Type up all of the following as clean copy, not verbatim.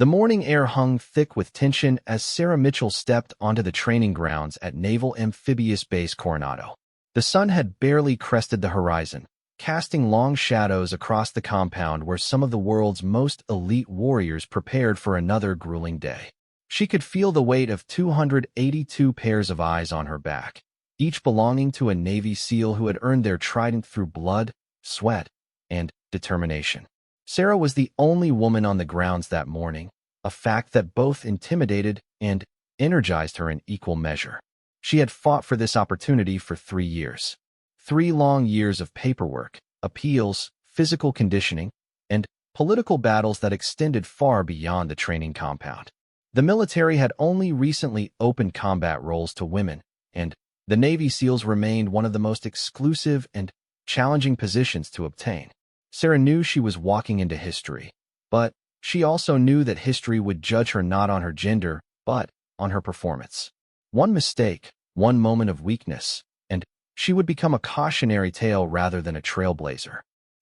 The morning air hung thick with tension as Sarah Mitchell stepped onto the training grounds at Naval Amphibious Base Coronado. The sun had barely crested the horizon, casting long shadows across the compound where some of the world's most elite warriors prepared for another grueling day. She could feel the weight of 282 pairs of eyes on her back, each belonging to a Navy SEAL who had earned their trident through blood, sweat, and determination. Sarah was the only woman on the grounds that morning, a fact that both intimidated and energized her in equal measure. She had fought for this opportunity for 3 years. 3 long years of paperwork, appeals, physical conditioning, and political battles that extended far beyond the training compound. The military had only recently opened combat roles to women, and the Navy SEALs remained one of the most exclusive and challenging positions to obtain. Sarah knew she was walking into history, but she also knew that history would judge her not on her gender, but on her performance. One mistake, one moment of weakness, and she would become a cautionary tale rather than a trailblazer.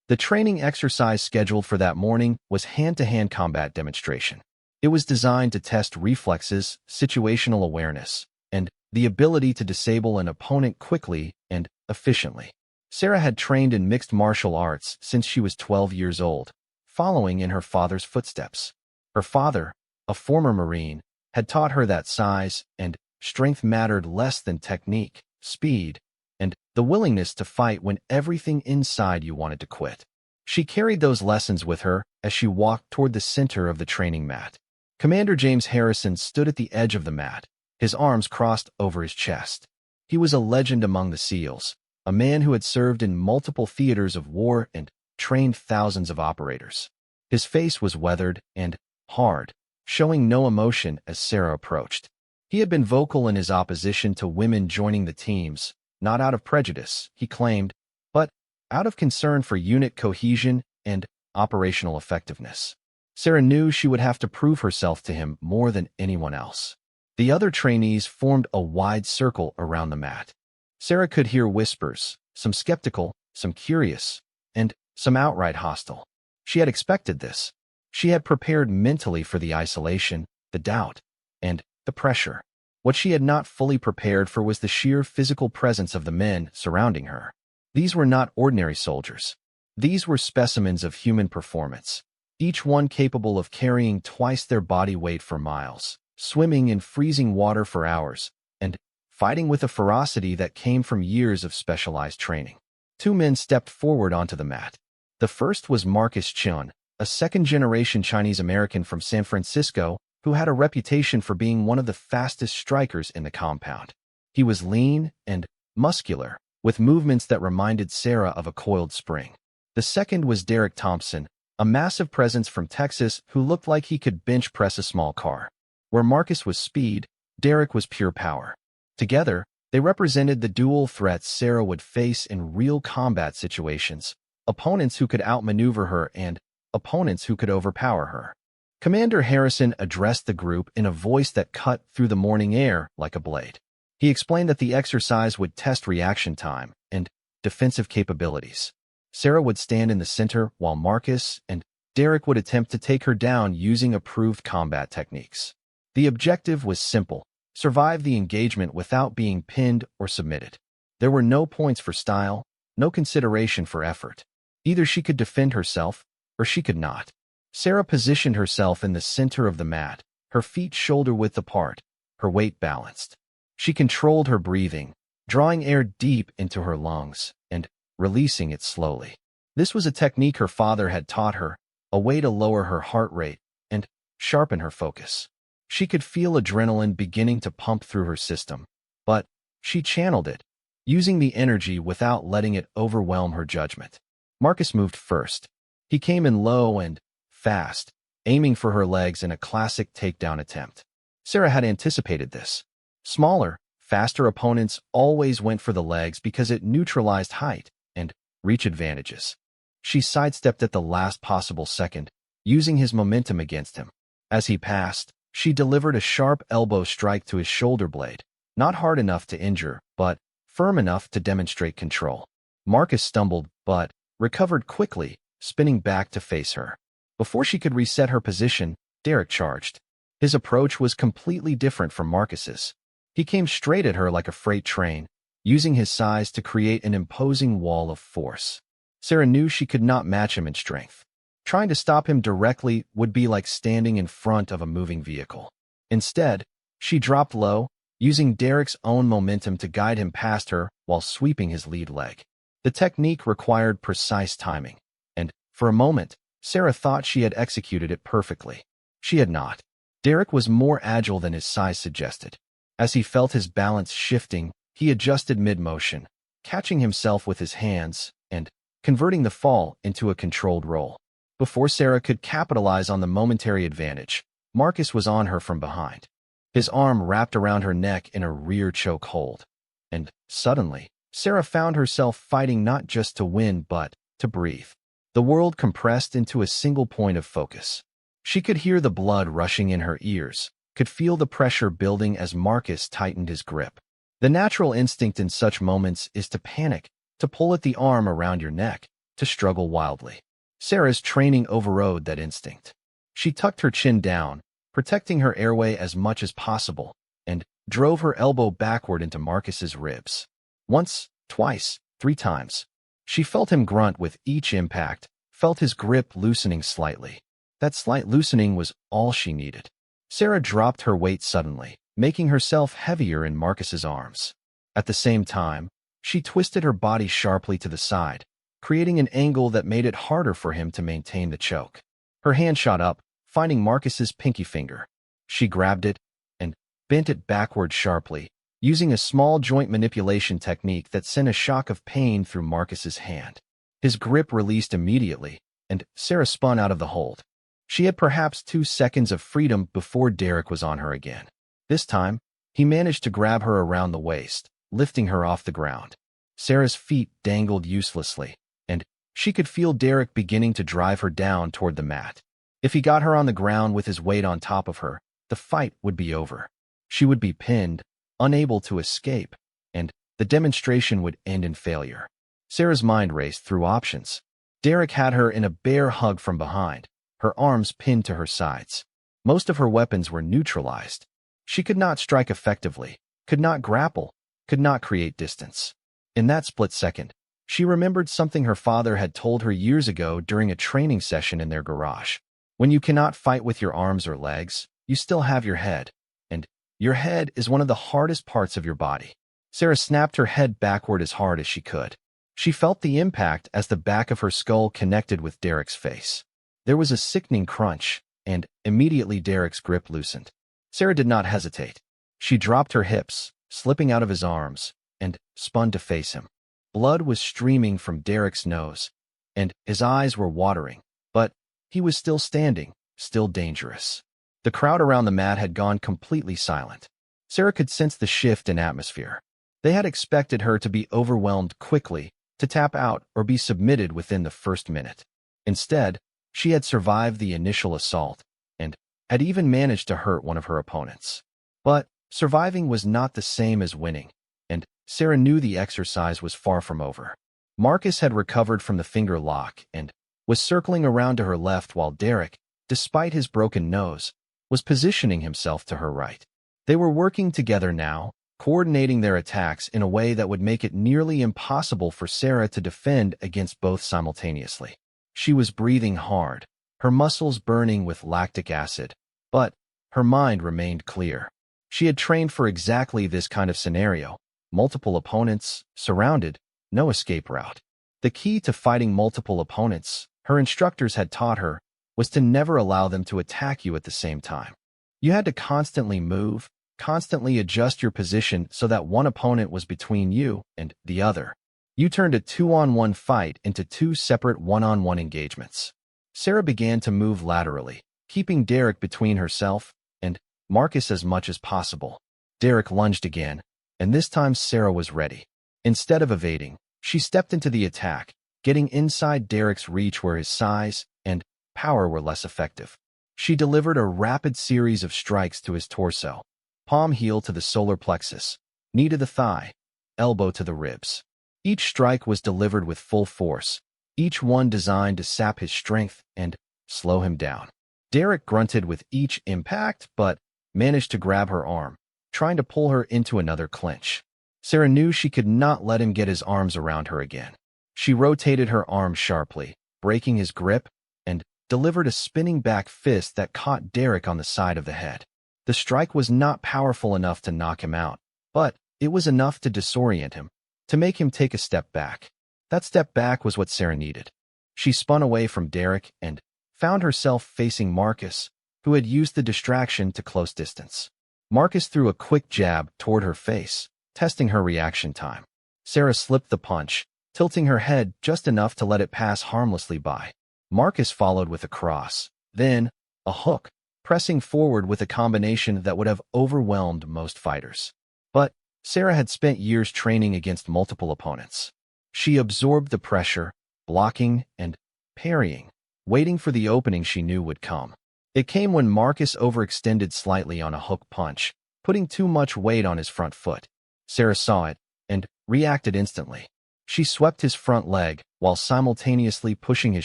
The training exercise scheduled for that morning was hand-to-hand combat demonstration. It was designed to test reflexes, situational awareness, and the ability to disable an opponent quickly and efficiently. Sarah had trained in mixed martial arts since she was 12 years old, following in her father's footsteps. Her father, a former Marine, had taught her that size and strength mattered less than technique, speed, and the willingness to fight when everything inside you wanted to quit. She carried those lessons with her as she walked toward the center of the training mat. Commander James Harrison stood at the edge of the mat, his arms crossed over his chest. He was a legend among the SEALs, a man who had served in multiple theaters of war and trained thousands of operators. His face was weathered and hard, showing no emotion as Sarah approached. He had been vocal in his opposition to women joining the teams, not out of prejudice, he claimed, but out of concern for unit cohesion and operational effectiveness. Sarah knew she would have to prove herself to him more than anyone else. The other trainees formed a wide circle around the mat. Sarah could hear whispers, some skeptical, some curious, and some outright hostile. She had expected this. She had prepared mentally for the isolation, the doubt, and the pressure. What she had not fully prepared for was the sheer physical presence of the men surrounding her. These were not ordinary soldiers. These were specimens of human performance, each one capable of carrying twice their body weight for miles, swimming in freezing water for hours, and fighting with a ferocity that came from years of specialized training. 2 men stepped forward onto the mat. The first was Marcus Chun, a second-generation Chinese-American from San Francisco who had a reputation for being one of the fastest strikers in the compound. He was lean and muscular, with movements that reminded Sarah of a coiled spring. The second was Derek Thompson, a massive presence from Texas who looked like he could bench press a small car. Where Marcus was speed, Derek was pure power. Together, they represented the dual threats Sarah would face in real combat situations, opponents who could outmaneuver her and opponents who could overpower her. Commander Harrison addressed the group in a voice that cut through the morning air like a blade. He explained that the exercise would test reaction time and defensive capabilities. Sarah would stand in the center while Marcus and Derek would attempt to take her down using approved combat techniques. The objective was simple: survive the engagement without being pinned or submitted. There were no points for style, no consideration for effort. Either she could defend herself or she could not. Sarah positioned herself in the center of the mat, her feet shoulder-width apart, her weight balanced. She controlled her breathing, drawing air deep into her lungs and releasing it slowly. This was a technique her father had taught her, a way to lower her heart rate and sharpen her focus. She could feel adrenaline beginning to pump through her system, but she channeled it, using the energy without letting it overwhelm her judgment. Marcus moved first. He came in low and fast, aiming for her legs in a classic takedown attempt. Sarah had anticipated this. Smaller, faster opponents always went for the legs because it neutralized height and reach advantages. She sidestepped at the last possible second, using his momentum against him. As he passed, she delivered a sharp elbow strike to his shoulder blade, not hard enough to injure, but firm enough to demonstrate control. Marcus stumbled, but recovered quickly, spinning back to face her. Before she could reset her position, Derek charged. His approach was completely different from Marcus's. He came straight at her like a freight train, using his size to create an imposing wall of force. Sarah knew she could not match him in strength. Trying to stop him directly would be like standing in front of a moving vehicle. Instead, she dropped low, using Derek's own momentum to guide him past her while sweeping his lead leg. The technique required precise timing, and, for a moment, Sarah thought she had executed it perfectly. She had not. Derek was more agile than his size suggested. As he felt his balance shifting, he adjusted mid-motion, catching himself with his hands and converting the fall into a controlled roll. Before Sarah could capitalize on the momentary advantage, Marcus was on her from behind. His arm wrapped around her neck in a rear choke hold. And, suddenly, Sarah found herself fighting not just to win but to breathe. The world compressed into a single point of focus. She could hear the blood rushing in her ears, could feel the pressure building as Marcus tightened his grip. The natural instinct in such moments is to panic, to pull at the arm around your neck, to struggle wildly. Sarah's training overrode that instinct. She tucked her chin down, protecting her airway as much as possible, and drove her elbow backward into Marcus's ribs. Once, twice, 3 times. She felt him grunt with each impact, felt his grip loosening slightly. That slight loosening was all she needed. Sarah dropped her weight suddenly, making herself heavier in Marcus's arms. At the same time, she twisted her body sharply to the side, creating an angle that made it harder for him to maintain the choke. Her hand shot up, finding Marcus's pinky finger. She grabbed it and bent it backward sharply, using a small joint manipulation technique that sent a shock of pain through Marcus's hand. His grip released immediately, and Sarah spun out of the hold. She had perhaps 2 seconds of freedom before Derek was on her again. This time, he managed to grab her around the waist, lifting her off the ground. Sarah's feet dangled uselessly, and she could feel Derek beginning to drive her down toward the mat. If he got her on the ground with his weight on top of her, the fight would be over. She would be pinned, unable to escape, and the demonstration would end in failure. Sarah's mind raced through options. Derek had her in a bear hug from behind, her arms pinned to her sides. Most of her weapons were neutralized. She could not strike effectively, could not grapple, could not create distance. In that split second, she remembered something her father had told her years ago during a training session in their garage. When you cannot fight with your arms or legs, you still have your head, and your head is one of the hardest parts of your body. Sarah snapped her head backward as hard as she could. She felt the impact as the back of her skull connected with Derek's face. There was a sickening crunch, and immediately Derek's grip loosened. Sarah did not hesitate. She dropped her hips, slipping out of his arms, and spun to face him. Blood was streaming from Derek's nose, and his eyes were watering, but he was still standing, still dangerous. The crowd around the mat had gone completely silent. Sarah could sense the shift in atmosphere. They had expected her to be overwhelmed quickly, to tap out or be submitted within the first minute. Instead, she had survived the initial assault, and had even managed to hurt one of her opponents. But surviving was not the same as winning, and Sarah knew the exercise was far from over. Marcus had recovered from the finger lock and was circling around to her left while Derek, despite his broken nose, was positioning himself to her right. They were working together now, coordinating their attacks in a way that would make it nearly impossible for Sarah to defend against both simultaneously. She was breathing hard, her muscles burning with lactic acid, but her mind remained clear. She had trained for exactly this kind of scenario. Multiple opponents, surrounded, no escape route. The key to fighting multiple opponents, her instructors had taught her, was to never allow them to attack you at the same time. You had to constantly move, constantly adjust your position so that one opponent was between you and the other. You turned a 2-on-1 fight into 2 separate 1-on-1 engagements. Sarah began to move laterally, keeping Derek between herself and Marcus as much as possible. Derek lunged again, and this time Sarah was ready. Instead of evading, she stepped into the attack, getting inside Derek's reach where his size and power were less effective. She delivered a rapid series of strikes to his torso, palm heel to the solar plexus, knee to the thigh, elbow to the ribs. Each strike was delivered with full force, each one designed to sap his strength and slow him down. Derek grunted with each impact, but managed to grab her arm, trying to pull her into another clinch. Sarah knew she could not let him get his arms around her again. She rotated her arm sharply, breaking his grip, and delivered a spinning back fist that caught Derek on the side of the head. The strike was not powerful enough to knock him out, but it was enough to disorient him, to make him take a step back. That step back was what Sarah needed. She spun away from Derek and found herself facing Marcus, who had used the distraction to close distance. Marcus threw a quick jab toward her face, testing her reaction time. Sarah slipped the punch, tilting her head just enough to let it pass harmlessly by. Marcus followed with a cross, then a hook, pressing forward with a combination that would have overwhelmed most fighters. But Sarah had spent years training against multiple opponents. She absorbed the pressure, blocking and parrying, waiting for the opening she knew would come. It came when Marcus overextended slightly on a hook punch, putting too much weight on his front foot. Sarah saw it and reacted instantly. She swept his front leg while simultaneously pushing his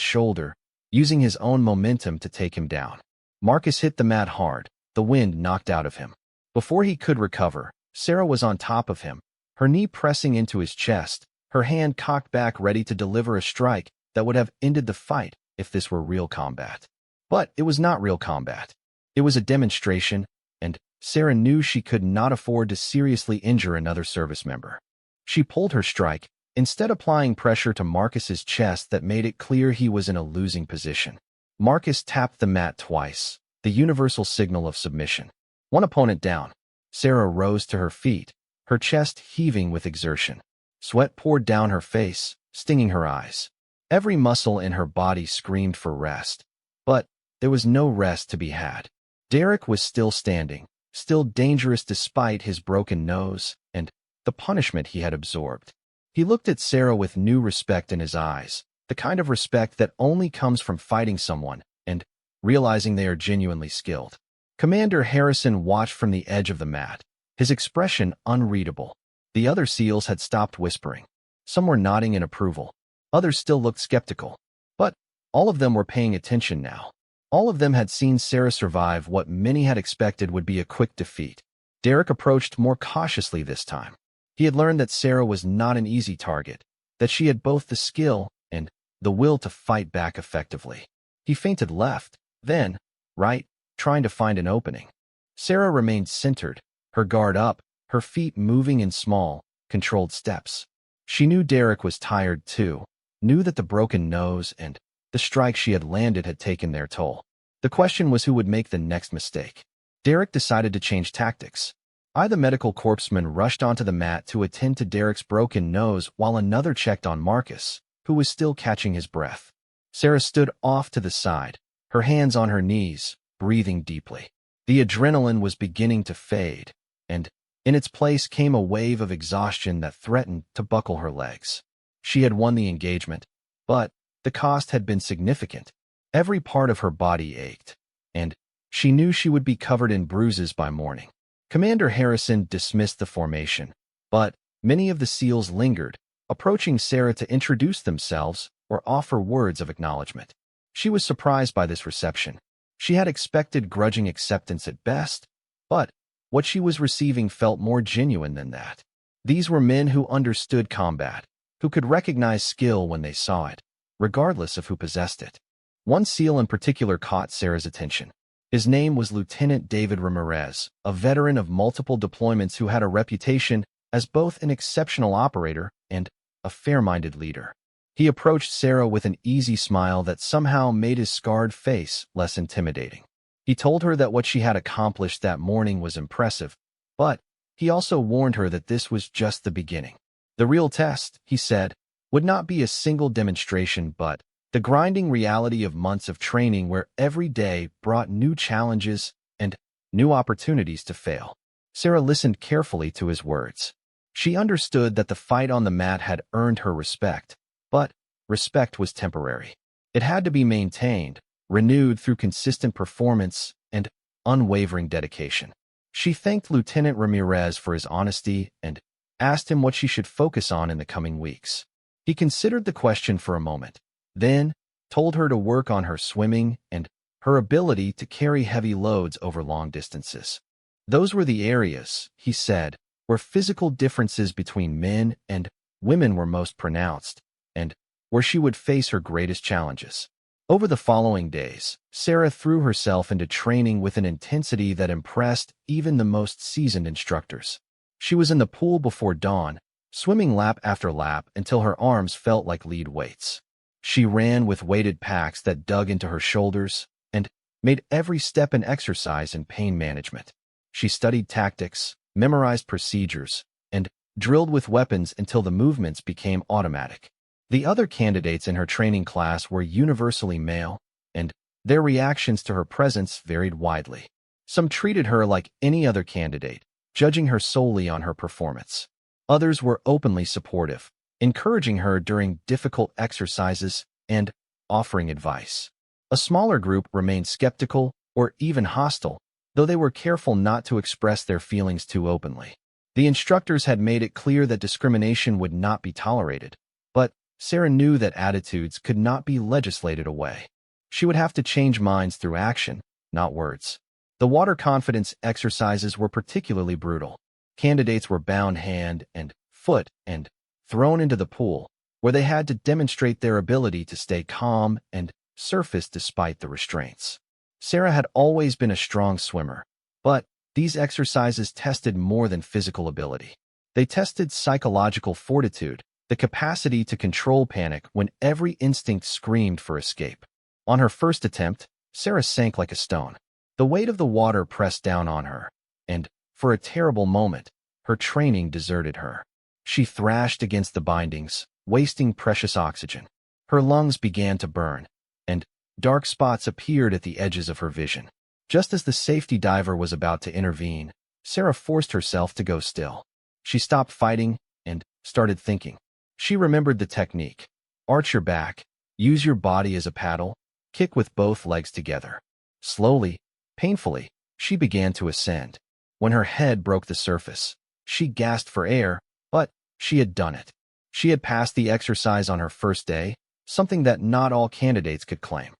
shoulder, using his own momentum to take him down. Marcus hit the mat hard, the wind knocked out of him. Before he could recover, Sarah was on top of him, her knee pressing into his chest, her hand cocked back ready to deliver a strike that would have ended the fight if this were real combat. But it was not real combat. It was a demonstration, and Sarah knew she could not afford to seriously injure another service member. She pulled her strike, instead applying pressure to Marcus's chest that made it clear he was in a losing position. Marcus tapped the mat twice, the universal signal of submission. One opponent down. Sarah rose to her feet, her chest heaving with exertion. Sweat poured down her face, stinging her eyes. Every muscle in her body screamed for rest. But there was no rest to be had. Derek was still standing, still dangerous despite his broken nose and the punishment he had absorbed. He looked at Sarah with new respect in his eyes, the kind of respect that only comes from fighting someone and realizing they are genuinely skilled. Commander Harrison watched from the edge of the mat, his expression unreadable. The other SEALs had stopped whispering. Some were nodding in approval. Others still looked skeptical. But all of them were paying attention now. All of them had seen Sarah survive what many had expected would be a quick defeat. Derek approached more cautiously this time. He had learned that Sarah was not an easy target, that she had both the skill and the will to fight back effectively. He feinted left, then right, trying to find an opening. Sarah remained centered, her guard up, her feet moving in small, controlled steps. She knew Derek was tired too, knew that the broken nose and the strike she had landed had taken their toll. The question was who would make the next mistake. Derek decided to change tactics. The medical corpsman rushed onto the mat to attend to Derek's broken nose while another checked on Marcus, who was still catching his breath. Sarah stood off to the side, her hands on her knees, breathing deeply. The adrenaline was beginning to fade, and in its place came a wave of exhaustion that threatened to buckle her legs. She had won the engagement, but the cost had been significant. Every part of her body ached, and she knew she would be covered in bruises by morning. Commander Harrison dismissed the formation, but many of the SEALs lingered, approaching Sarah to introduce themselves or offer words of acknowledgement. She was surprised by this reception. She had expected grudging acceptance at best, but what she was receiving felt more genuine than that. These were men who understood combat, who could recognize skill when they saw it, regardless of who possessed it. One SEAL in particular caught Sarah's attention. His name was Lieutenant David Ramirez, a veteran of multiple deployments who had a reputation as both an exceptional operator and a fair-minded leader. He approached Sarah with an easy smile that somehow made his scarred face less intimidating. He told her that what she had accomplished that morning was impressive, but he also warned her that this was just the beginning. The real test, he said, would not be a single demonstration but the grinding reality of months of training where every day brought new challenges and new opportunities to fail. Sarah listened carefully to his words. She understood that the fight on the mat had earned her respect, but respect was temporary. It had to be maintained, renewed through consistent performance and unwavering dedication. She thanked Lieutenant Ramirez for his honesty and asked him what she should focus on in the coming weeks. He considered the question for a moment, then told her to work on her swimming and her ability to carry heavy loads over long distances. Those were the areas, he said, where physical differences between men and women were most pronounced, and where she would face her greatest challenges. Over the following days, Sarah threw herself into training with an intensity that impressed even the most seasoned instructors. She was in the pool before dawn, swimming lap after lap until her arms felt like lead weights. She ran with weighted packs that dug into her shoulders and made every step an exercise in pain management. She studied tactics, memorized procedures, and drilled with weapons until the movements became automatic. The other candidates in her training class were universally male, and their reactions to her presence varied widely. Some treated her like any other candidate, judging her solely on her performance. Others were openly supportive, encouraging her during difficult exercises and offering advice. A smaller group remained skeptical or even hostile, though they were careful not to express their feelings too openly. The instructors had made it clear that discrimination would not be tolerated, but Sarah knew that attitudes could not be legislated away. She would have to change minds through action, not words. The water confidence exercises were particularly brutal. Candidates were bound hand and foot and thrown into the pool, where they had to demonstrate their ability to stay calm and surface despite the restraints. Sarah had always been a strong swimmer, but these exercises tested more than physical ability. They tested psychological fortitude, the capacity to control panic when every instinct screamed for escape. On her first attempt, Sarah sank like a stone. The weight of the water pressed down on her, and, for a terrible moment, her training deserted her. She thrashed against the bindings, wasting precious oxygen. Her lungs began to burn, and dark spots appeared at the edges of her vision. Just as the safety diver was about to intervene, Sarah forced herself to go still. She stopped fighting and started thinking. She remembered the technique. Arch your back, use your body as a paddle, kick with both legs together. Slowly, painfully, she began to ascend. When her head broke the surface, she gasped for air, but she had done it. She had passed the exercise on her first day, something that not all candidates could claim.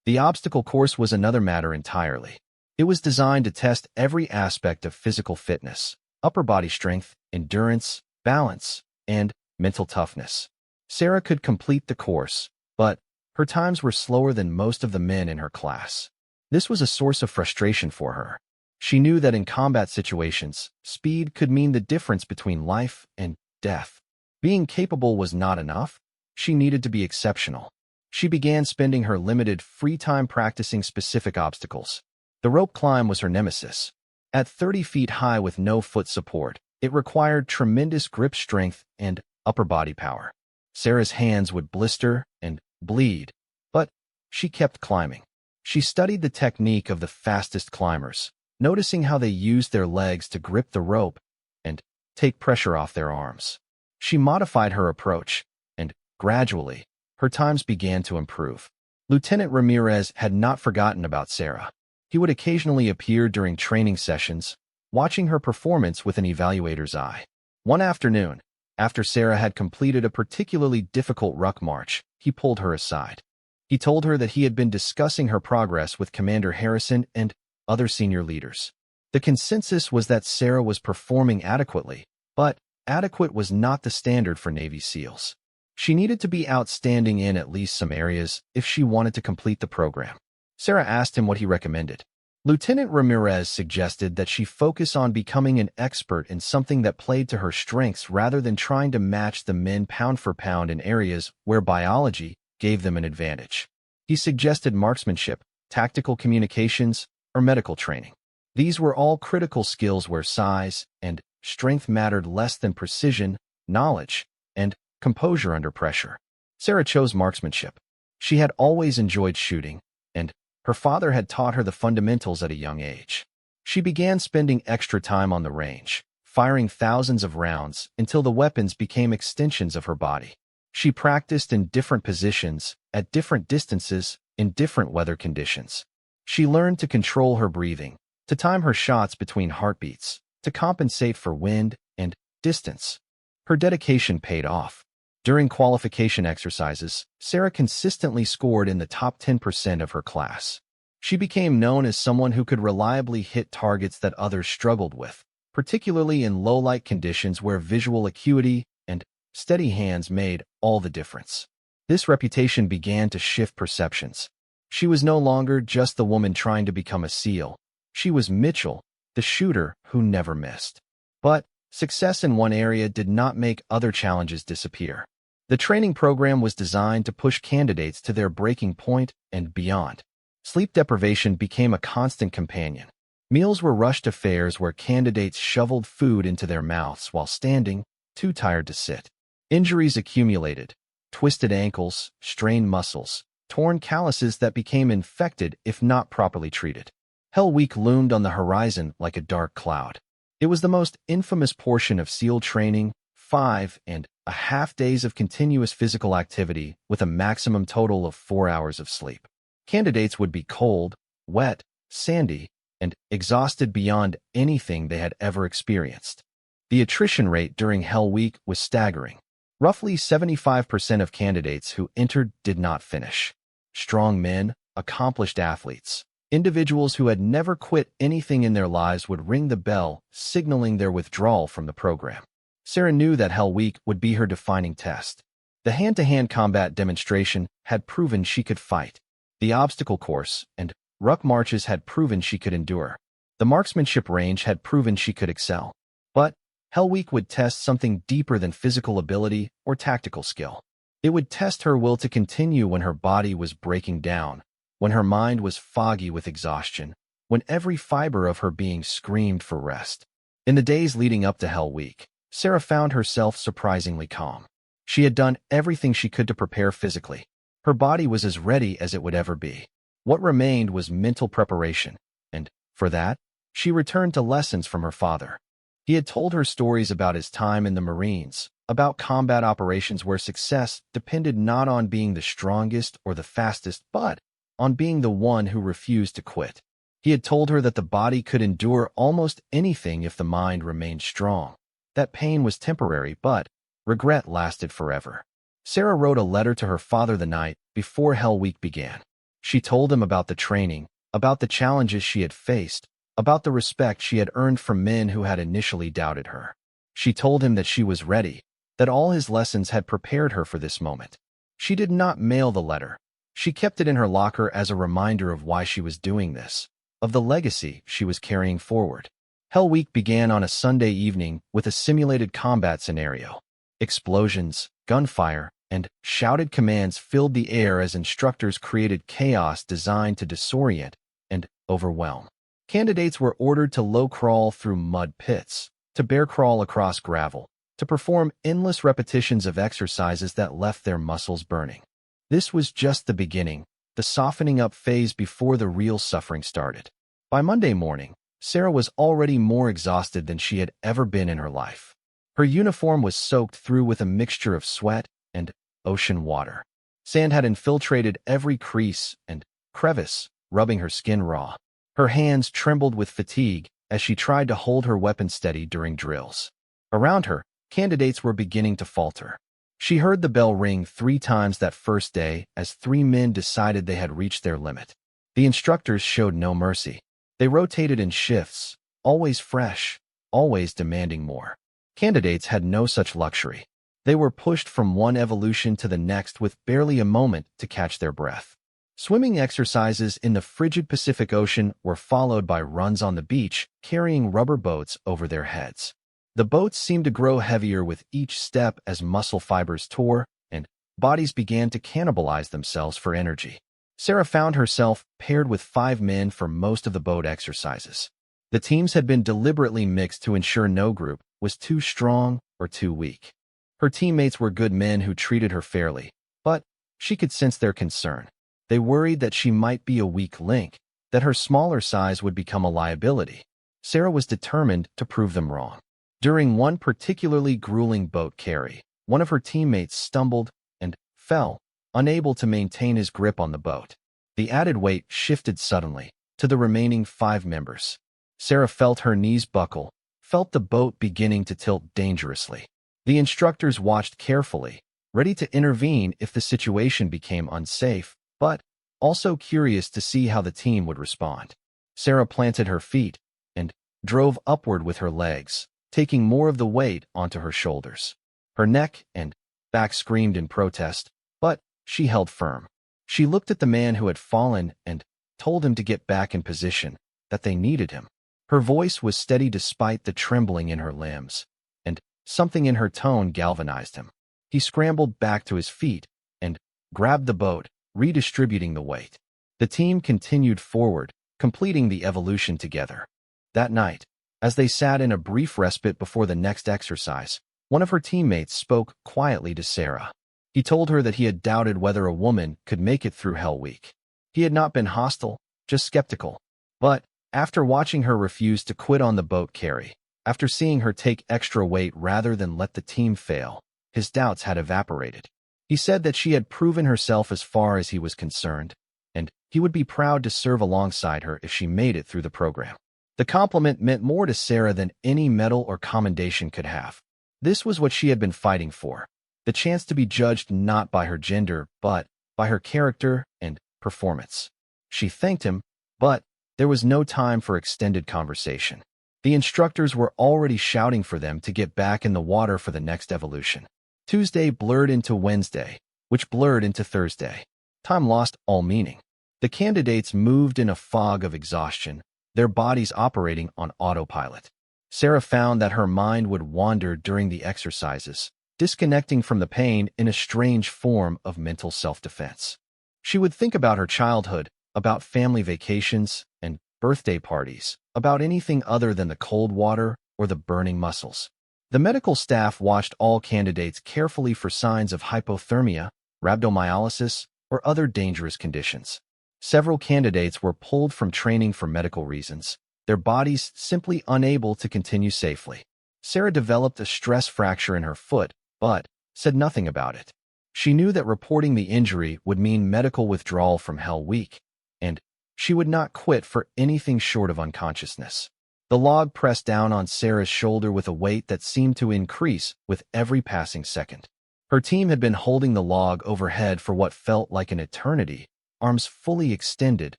The obstacle course was another matter entirely. It was designed to test every aspect of physical fitness, upper body strength, endurance, balance, and mental toughness. Sarah could complete the course, but her times were slower than most of the men in her class. This was a source of frustration for her. She knew that in combat situations, speed could mean the difference between life and death. Being capable was not enough. She needed to be exceptional. She began spending her limited free time practicing specific obstacles. The rope climb was her nemesis. At 30 feet high with no foot support, it required tremendous grip strength and upper body power. Sarah's hands would blister and bleed, but she kept climbing. She studied the technique of the fastest climbers, noticing how they used their legs to grip the rope and take pressure off their arms. She modified her approach, and gradually, her times began to improve. Lieutenant Ramirez had not forgotten about Sarah. He would occasionally appear during training sessions, watching her performance with an evaluator's eye. One afternoon, after Sarah had completed a particularly difficult ruck march, he pulled her aside. He told her that he had been discussing her progress with Commander Harrison and other senior leaders. The consensus was that Sarah was performing adequately, but adequate was not the standard for Navy SEALs. She needed to be outstanding in at least some areas if she wanted to complete the program. Sarah asked him what he recommended. Lieutenant Ramirez suggested that she focus on becoming an expert in something that played to her strengths rather than trying to match the men pound for pound in areas where biology gave them an advantage. He suggested marksmanship, tactical communications, or medical training. These were all critical skills where size and strength mattered less than precision, knowledge, and composure under pressure. Sarah chose marksmanship. She had always enjoyed shooting, and her father had taught her the fundamentals at a young age. She began spending extra time on the range, firing thousands of rounds until the weapons became extensions of her body. She practiced in different positions, at different distances, in different weather conditions. She learned to control her breathing, to time her shots between heartbeats, to compensate for wind and distance. Her dedication paid off. During qualification exercises, Sarah consistently scored in the top 10% of her class. She became known as someone who could reliably hit targets that others struggled with, particularly in low-light conditions where visual acuity and steady hands made all the difference. This reputation began to shift perceptions. She was no longer just the woman trying to become a SEAL. She was Mitchell, the shooter who never missed. But success in one area did not make other challenges disappear. The training program was designed to push candidates to their breaking point and beyond. Sleep deprivation became a constant companion. Meals were rushed affairs where candidates shoveled food into their mouths while standing, too tired to sit. Injuries accumulated: twisted ankles, strained muscles, torn calluses that became infected if not properly treated. Hell Week loomed on the horizon like a dark cloud. It was the most infamous portion of SEAL training, 5.5 days of continuous physical activity with a maximum total of 4 hours of sleep. Candidates would be cold, wet, sandy, and exhausted beyond anything they had ever experienced. The attrition rate during Hell Week was staggering. Roughly 75% of candidates who entered did not finish. Strong men, accomplished athletes, individuals who had never quit anything in their lives would ring the bell, signaling their withdrawal from the program. Sarah knew that Hell Week would be her defining test. The hand-to-hand combat demonstration had proven she could fight. The obstacle course and ruck marches had proven she could endure. The marksmanship range had proven she could excel. But Hell Week would test something deeper than physical ability or tactical skill. It would test her will to continue when her body was breaking down, when her mind was foggy with exhaustion, when every fiber of her being screamed for rest. In the days leading up to Hell Week, Sarah found herself surprisingly calm. She had done everything she could to prepare physically. Her body was as ready as it would ever be. What remained was mental preparation, and, for that, she returned to lessons from her father. He had told her stories about his time in the Marines, about combat operations where success depended not on being the strongest or the fastest, but on being the one who refused to quit. He had told her that the body could endure almost anything if the mind remained strong. That pain was temporary, but regret lasted forever. Sarah wrote a letter to her father the night before Hell Week began. She told him about the training, about the challenges she had faced, about the respect she had earned from men who had initially doubted her. She told him that she was ready, that all his lessons had prepared her for this moment. She did not mail the letter. She kept it in her locker as a reminder of why she was doing this, of the legacy she was carrying forward. Hell Week began on a Sunday evening with a simulated combat scenario. Explosions, gunfire, and shouted commands filled the air as instructors created chaos designed to disorient and overwhelm. Candidates were ordered to low crawl through mud pits, to bear crawl across gravel, to perform endless repetitions of exercises that left their muscles burning. This was just the beginning, the softening up phase before the real suffering started. By Monday morning, Sarah was already more exhausted than she had ever been in her life. Her uniform was soaked through with a mixture of sweat and ocean water. Sand had infiltrated every crease and crevice, rubbing her skin raw. Her hands trembled with fatigue as she tried to hold her weapon steady during drills. Around her, candidates were beginning to falter. She heard the bell ring 3 times that first day as 3 men decided they had reached their limit. The instructors showed no mercy. They rotated in shifts, always fresh, always demanding more. Candidates had no such luxury. They were pushed from one evolution to the next with barely a moment to catch their breath. Swimming exercises in the frigid Pacific Ocean were followed by runs on the beach, carrying rubber boats over their heads. The boats seemed to grow heavier with each step as muscle fibers tore, and bodies began to cannibalize themselves for energy. Sarah found herself paired with 5 men for most of the boat exercises. The teams had been deliberately mixed to ensure no group was too strong or too weak. Her teammates were good men who treated her fairly, but she could sense their concern. They worried that she might be a weak link, that her smaller size would become a liability. Sarah was determined to prove them wrong. During one particularly grueling boat carry, one of her teammates stumbled and fell, unable to maintain his grip on the boat. The added weight shifted suddenly to the remaining 5 members. Sarah felt her knees buckle, felt the boat beginning to tilt dangerously. The instructors watched carefully, ready to intervene if the situation became unsafe, but also curious to see how the team would respond. Sarah planted her feet and drove upward with her legs, taking more of the weight onto her shoulders. Her neck and back screamed in protest, but she held firm. She looked at the man who had fallen and told him to get back in position, that they needed him. Her voice was steady despite the trembling in her limbs, and something in her tone galvanized him. He scrambled back to his feet and grabbed the boat, redistributing the weight. The team continued forward, completing the evolution together. That night, as they sat in a brief respite before the next exercise, one of her teammates spoke quietly to Sarah. He told her that he had doubted whether a woman could make it through Hell Week. He had not been hostile, just skeptical. But after watching her refuse to quit on the boat carry, after seeing her take extra weight rather than let the team fail, his doubts had evaporated. He said that she had proven herself as far as he was concerned, and he would be proud to serve alongside her if she made it through the program. The compliment meant more to Sarah than any medal or commendation could have. This was what she had been fighting for, the chance to be judged not by her gender, but by her character and performance. She thanked him, but there was no time for extended conversation. The instructors were already shouting for them to get back in the water for the next evolution. Tuesday blurred into Wednesday, which blurred into Thursday. Time lost all meaning. The candidates moved in a fog of exhaustion, their bodies operating on autopilot. Sarah found that her mind would wander during the exercises, disconnecting from the pain in a strange form of mental self-defense. She would think about her childhood, about family vacations and birthday parties, about anything other than the cold water or the burning muscles. The medical staff watched all candidates carefully for signs of hypothermia, rhabdomyolysis, or other dangerous conditions. Several candidates were pulled from training for medical reasons, their bodies simply unable to continue safely. Sarah developed a stress fracture in her foot, but said nothing about it. She knew that reporting the injury would mean medical withdrawal from Hell Week, and she would not quit for anything short of unconsciousness. The log pressed down on Sarah's shoulder with a weight that seemed to increase with every passing second. Her team had been holding the log overhead for what felt like an eternity, arms fully extended,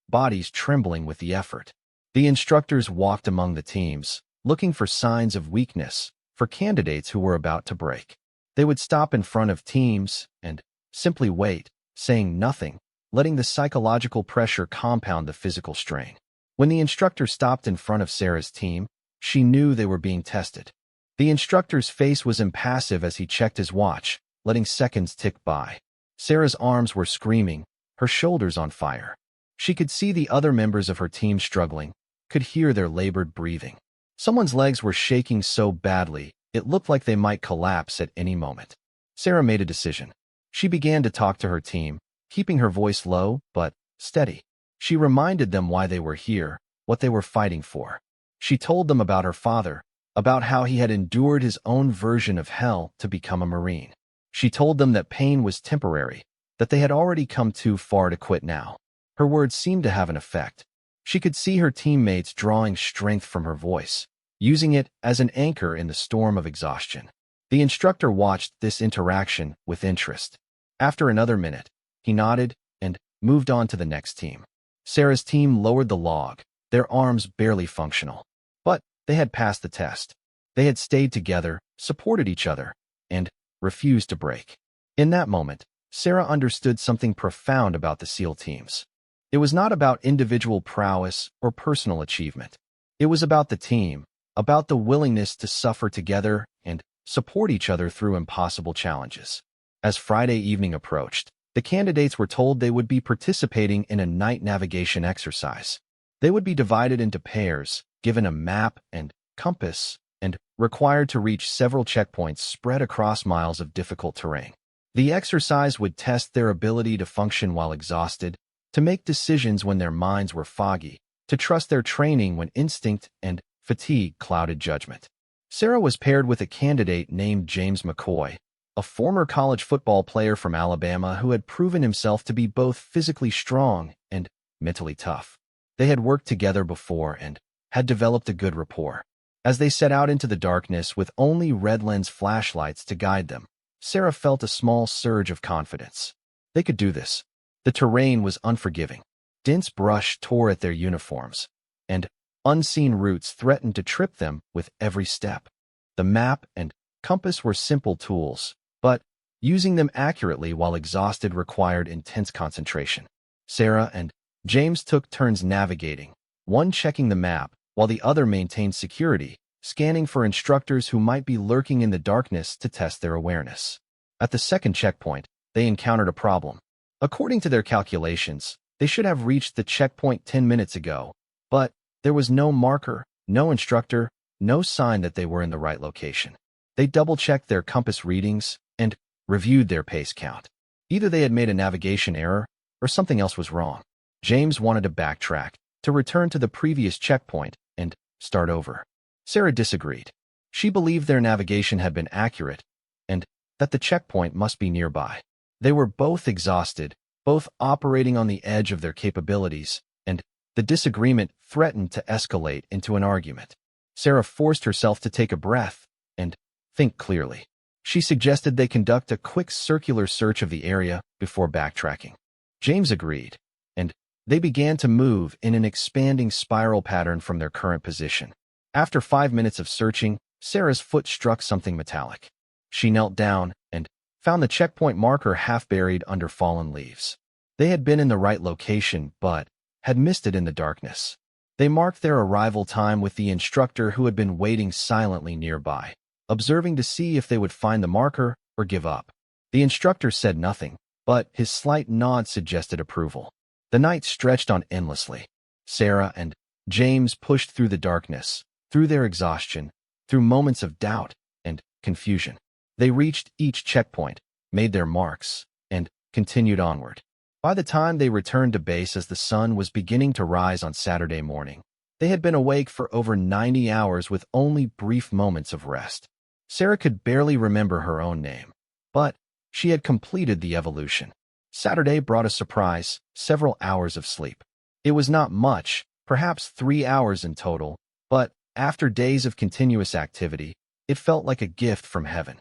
bodies trembling with the effort. The instructors walked among the teams, looking for signs of weakness, for candidates who were about to break. They would stop in front of teams and simply wait, saying nothing, letting the psychological pressure compound the physical strain. When the instructor stopped in front of Sarah's team, she knew they were being tested. The instructor's face was impassive as he checked his watch, letting seconds tick by. Sarah's arms were screaming, her shoulders on fire. She could see the other members of her team struggling, could hear their labored breathing. Someone's legs were shaking so badly, it looked like they might collapse at any moment. Sarah made a decision. She began to talk to her team, keeping her voice low but steady. She reminded them why they were here, what they were fighting for. She told them about her father, about how he had endured his own version of hell to become a Marine. She told them that pain was temporary, that they had already come too far to quit now. Her words seemed to have an effect. She could see her teammates drawing strength from her voice, using it as an anchor in the storm of exhaustion. The instructor watched this interaction with interest. After another minute, he nodded and moved on to the next team. Sarah's team lowered the log, their arms barely functional. But they had passed the test. They had stayed together, supported each other, and refused to break. In that moment, Sarah understood something profound about the SEAL teams. It was not about individual prowess or personal achievement. It was about the team, about the willingness to suffer together and support each other through impossible challenges. As Friday evening approached, the candidates were told they would be participating in a night navigation exercise. They would be divided into pairs, given a map and compass, and required to reach several checkpoints spread across miles of difficult terrain. The exercise would test their ability to function while exhausted, to make decisions when their minds were foggy, to trust their training when instinct and fatigue clouded judgment. Sarah was paired with a candidate named James McCoy, a former college football player from Alabama who had proven himself to be both physically strong and mentally tough. They had worked together before and had developed a good rapport. As they set out into the darkness with only red lens flashlights to guide them, Sarah felt a small surge of confidence. They could do this. The terrain was unforgiving. Dense brush tore at their uniforms, and unseen roots threatened to trip them with every step. The map and compass were simple tools, but using them accurately while exhausted required intense concentration. Sarah and James took turns navigating, one checking the map while the other maintained security, scanning for instructors who might be lurking in the darkness to test their awareness. At the second checkpoint, they encountered a problem. According to their calculations, they should have reached the checkpoint 10 minutes ago, but there was no marker, no instructor, no sign that they were in the right location. They double-checked their compass readings and reviewed their pace count. Either they had made a navigation error or something else was wrong. James wanted to backtrack, to return to the previous checkpoint and start over. Sarah disagreed. She believed their navigation had been accurate and that the checkpoint must be nearby. They were both exhausted, both operating on the edge of their capabilities, and the disagreement threatened to escalate into an argument. Sarah forced herself to take a breath and think clearly. She suggested they conduct a quick circular search of the area before backtracking. James agreed, and they began to move in an expanding spiral pattern from their current position. After 5 minutes of searching, Sarah's foot struck something metallic. She knelt down and found the checkpoint marker half buried under fallen leaves. They had been in the right location, but had missed it in the darkness. They marked their arrival time with the instructor who had been waiting silently nearby, observing to see if they would find the marker or give up. The instructor said nothing, but his slight nod suggested approval. The night stretched on endlessly. Sarah and James pushed through the darkness, through their exhaustion, through moments of doubt and confusion. They reached each checkpoint, made their marks, and continued onward. By the time they returned to base as the sun was beginning to rise on Saturday morning, they had been awake for over 90 hours with only brief moments of rest. Sarah could barely remember her own name, but she had completed the evolution. Saturday brought a surprise, several hours of sleep. It was not much, perhaps 3 hours in total, but after days of continuous activity, it felt like a gift from heaven.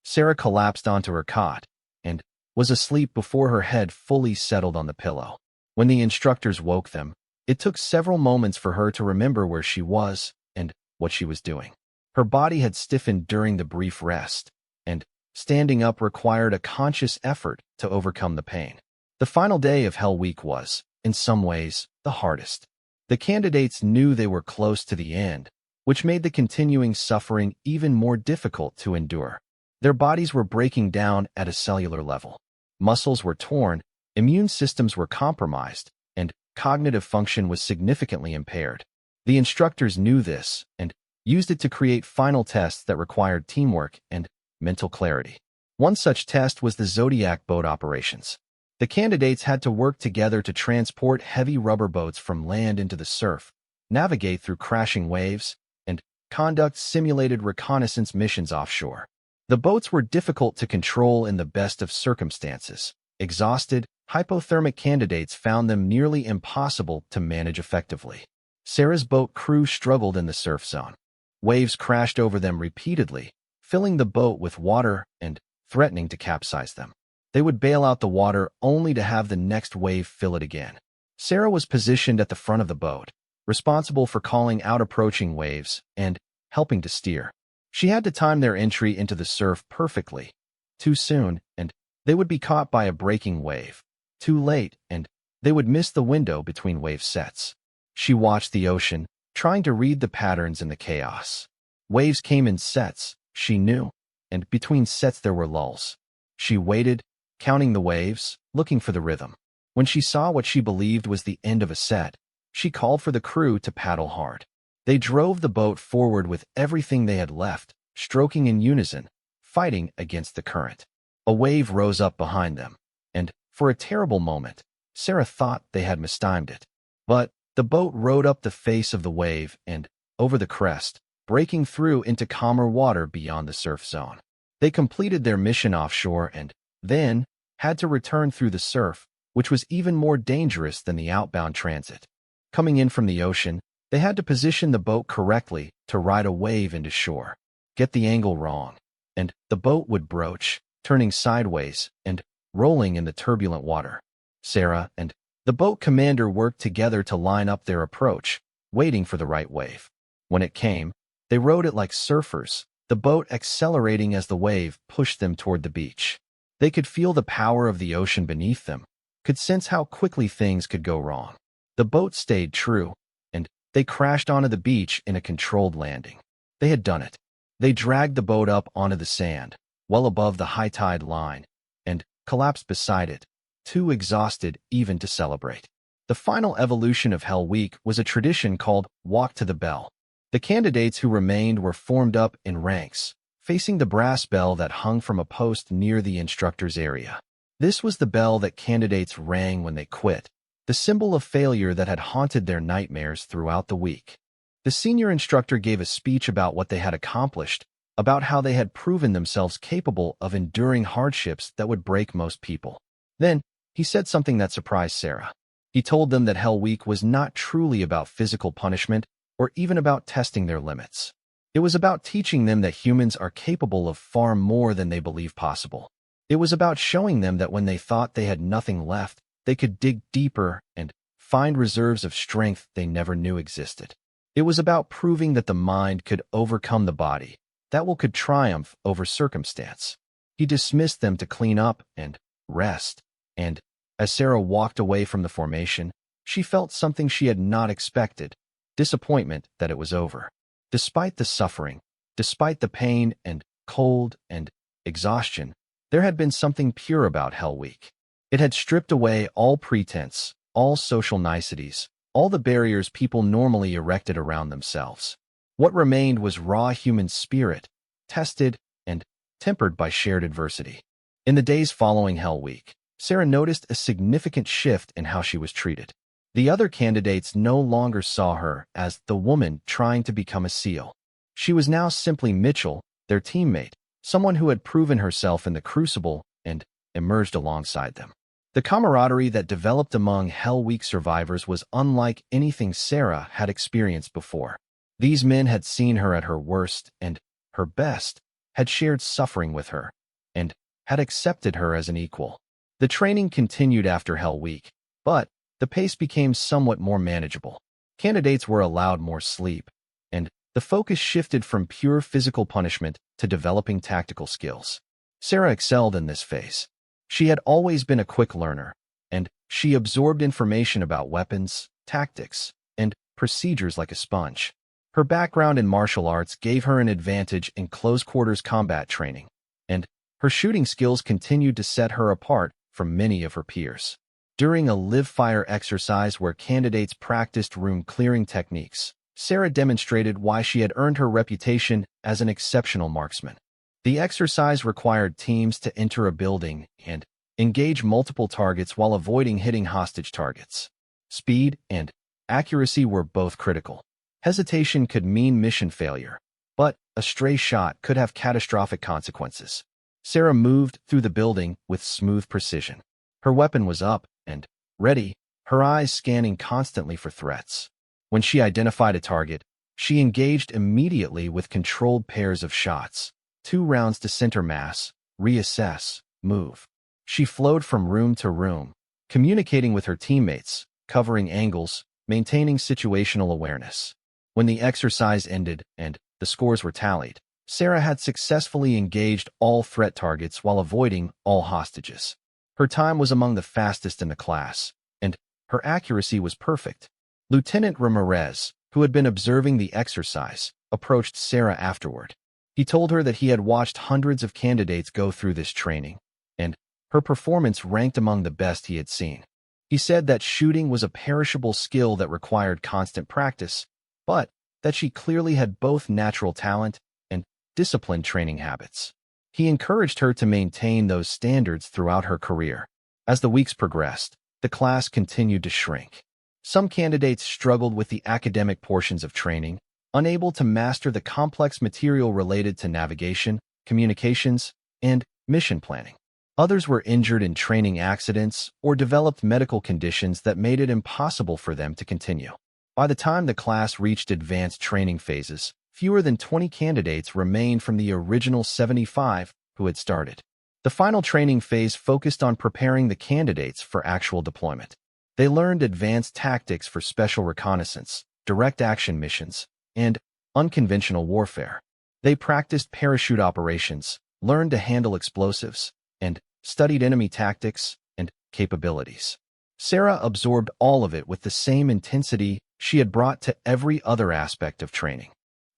Sarah collapsed onto her cot and was asleep before her head fully settled on the pillow. When the instructors woke them, it took several moments for her to remember where she was and what she was doing. Her body had stiffened during the brief rest, and standing up required a conscious effort to overcome the pain. The final day of Hell Week was, in some ways, the hardest. The candidates knew they were close to the end, which made the continuing suffering even more difficult to endure. Their bodies were breaking down at a cellular level. Muscles were torn, immune systems were compromised, and cognitive function was significantly impaired. The instructors knew this and used it to create final tests that required teamwork and mental clarity. One such test was the Zodiac boat operations. The candidates had to work together to transport heavy rubber boats from land into the surf, navigate through crashing waves, and conduct simulated reconnaissance missions offshore. The boats were difficult to control in the best of circumstances. Exhausted, hypothermic candidates found them nearly impossible to manage effectively. Sarah's boat crew struggled in the surf zone. Waves crashed over them repeatedly, filling the boat with water and threatening to capsize them. They would bail out the water only to have the next wave fill it again. Sarah was positioned at the front of the boat, responsible for calling out approaching waves and helping to steer. She had to time their entry into the surf perfectly. Too soon, and they would be caught by a breaking wave. Too late, and they would miss the window between wave sets. She watched the ocean, trying to read the patterns in the chaos. Waves came in sets, she knew, and between sets there were lulls. She waited, counting the waves, looking for the rhythm. When she saw what she believed was the end of a set, she called for the crew to paddle hard. They drove the boat forward with everything they had left, stroking in unison, fighting against the current. A wave rose up behind them, and, for a terrible moment, Sarah thought they had mistimed it. But the boat rode up the face of the wave and, over the crest, breaking through into calmer water beyond the surf zone. They completed their mission offshore and, then, had to return through the surf, which was even more dangerous than the outbound transit. Coming in from the ocean, they had to position the boat correctly to ride a wave into shore. Get the angle wrong, and the boat would broach, turning sideways and rolling in the turbulent water. Sarah and the boat commander worked together to line up their approach, waiting for the right wave. When it came, they rode it like surfers, the boat accelerating as the wave pushed them toward the beach. They could feel the power of the ocean beneath them, could sense how quickly things could go wrong. The boat stayed true, and they crashed onto the beach in a controlled landing. They had done it. They dragged the boat up onto the sand, well above the high tide line, and collapsed beside it, too exhausted even to celebrate. The final evolution of Hell Week was a tradition called Walk to the Bell. The candidates who remained were formed up in ranks, facing the brass bell that hung from a post near the instructor's area. This was the bell that candidates rang when they quit, the symbol of failure that had haunted their nightmares throughout the week. The senior instructor gave a speech about what they had accomplished, about how they had proven themselves capable of enduring hardships that would break most people. Then, he said something that surprised Sarah. He told them that Hell Week was not truly about physical punishment or even about testing their limits. It was about teaching them that humans are capable of far more than they believe possible. It was about showing them that when they thought they had nothing left, they could dig deeper and find reserves of strength they never knew existed. It was about proving that the mind could overcome the body, that will could triumph over circumstance. He dismissed them to clean up and rest, and as Sarah walked away from the formation, she felt something she had not expected, disappointment that it was over. Despite the suffering, despite the pain and cold and exhaustion, there had been something pure about Hell Week. It had stripped away all pretense, all social niceties, all the barriers people normally erected around themselves. What remained was raw human spirit, tested and tempered by shared adversity. In the days following Hell Week, Sarah noticed a significant shift in how she was treated. The other candidates no longer saw her as the woman trying to become a SEAL. She was now simply Mitchell, their teammate, someone who had proven herself in the crucible and emerged alongside them. The camaraderie that developed among Hell Week survivors was unlike anything Sarah had experienced before. These men had seen her at her worst and her best, had shared suffering with her, and had accepted her as an equal. The training continued after Hell Week, but the pace became somewhat more manageable. Candidates were allowed more sleep, and the focus shifted from pure physical punishment to developing tactical skills. Sarah excelled in this phase. She had always been a quick learner, and she absorbed information about weapons, tactics, and procedures like a sponge. Her background in martial arts gave her an advantage in close-quarters combat training, and her shooting skills continued to set her apart from many of her peers. During a live-fire exercise where candidates practiced room-clearing techniques, Sarah demonstrated why she had earned her reputation as an exceptional marksman. The exercise required teams to enter a building and engage multiple targets while avoiding hitting hostage targets. Speed and accuracy were both critical. Hesitation could mean mission failure, but a stray shot could have catastrophic consequences. Sarah moved through the building with smooth precision. Her weapon was up and ready, her eyes scanning constantly for threats. When she identified a target, she engaged immediately with controlled pairs of shots. 2 rounds to center mass, reassess, move. She flowed from room to room, communicating with her teammates, covering angles, maintaining situational awareness. When the exercise ended and the scores were tallied, Sarah had successfully engaged all threat targets while avoiding all hostages. Her time was among the fastest in the class, and her accuracy was perfect. Lieutenant Ramirez, who had been observing the exercise, approached Sarah afterward. He told her that he had watched hundreds of candidates go through this training, and her performance ranked among the best he had seen. He said that shooting was a perishable skill that required constant practice, but that she clearly had both natural talent and disciplined training habits. He encouraged her to maintain those standards throughout her career. As the weeks progressed, the class continued to shrink. Some candidates struggled with the academic portions of training, unable to master the complex material related to navigation, communications, and mission planning. Others were injured in training accidents or developed medical conditions that made it impossible for them to continue. By the time the class reached advanced training phases, fewer than 20 candidates remained from the original 75 who had started. The final training phase focused on preparing the candidates for actual deployment. They learned advanced tactics for special reconnaissance, direct action missions, and unconventional warfare. They practiced parachute operations, learned to handle explosives, and studied enemy tactics and capabilities. Sarah absorbed all of it with the same intensity she had brought to every other aspect of training.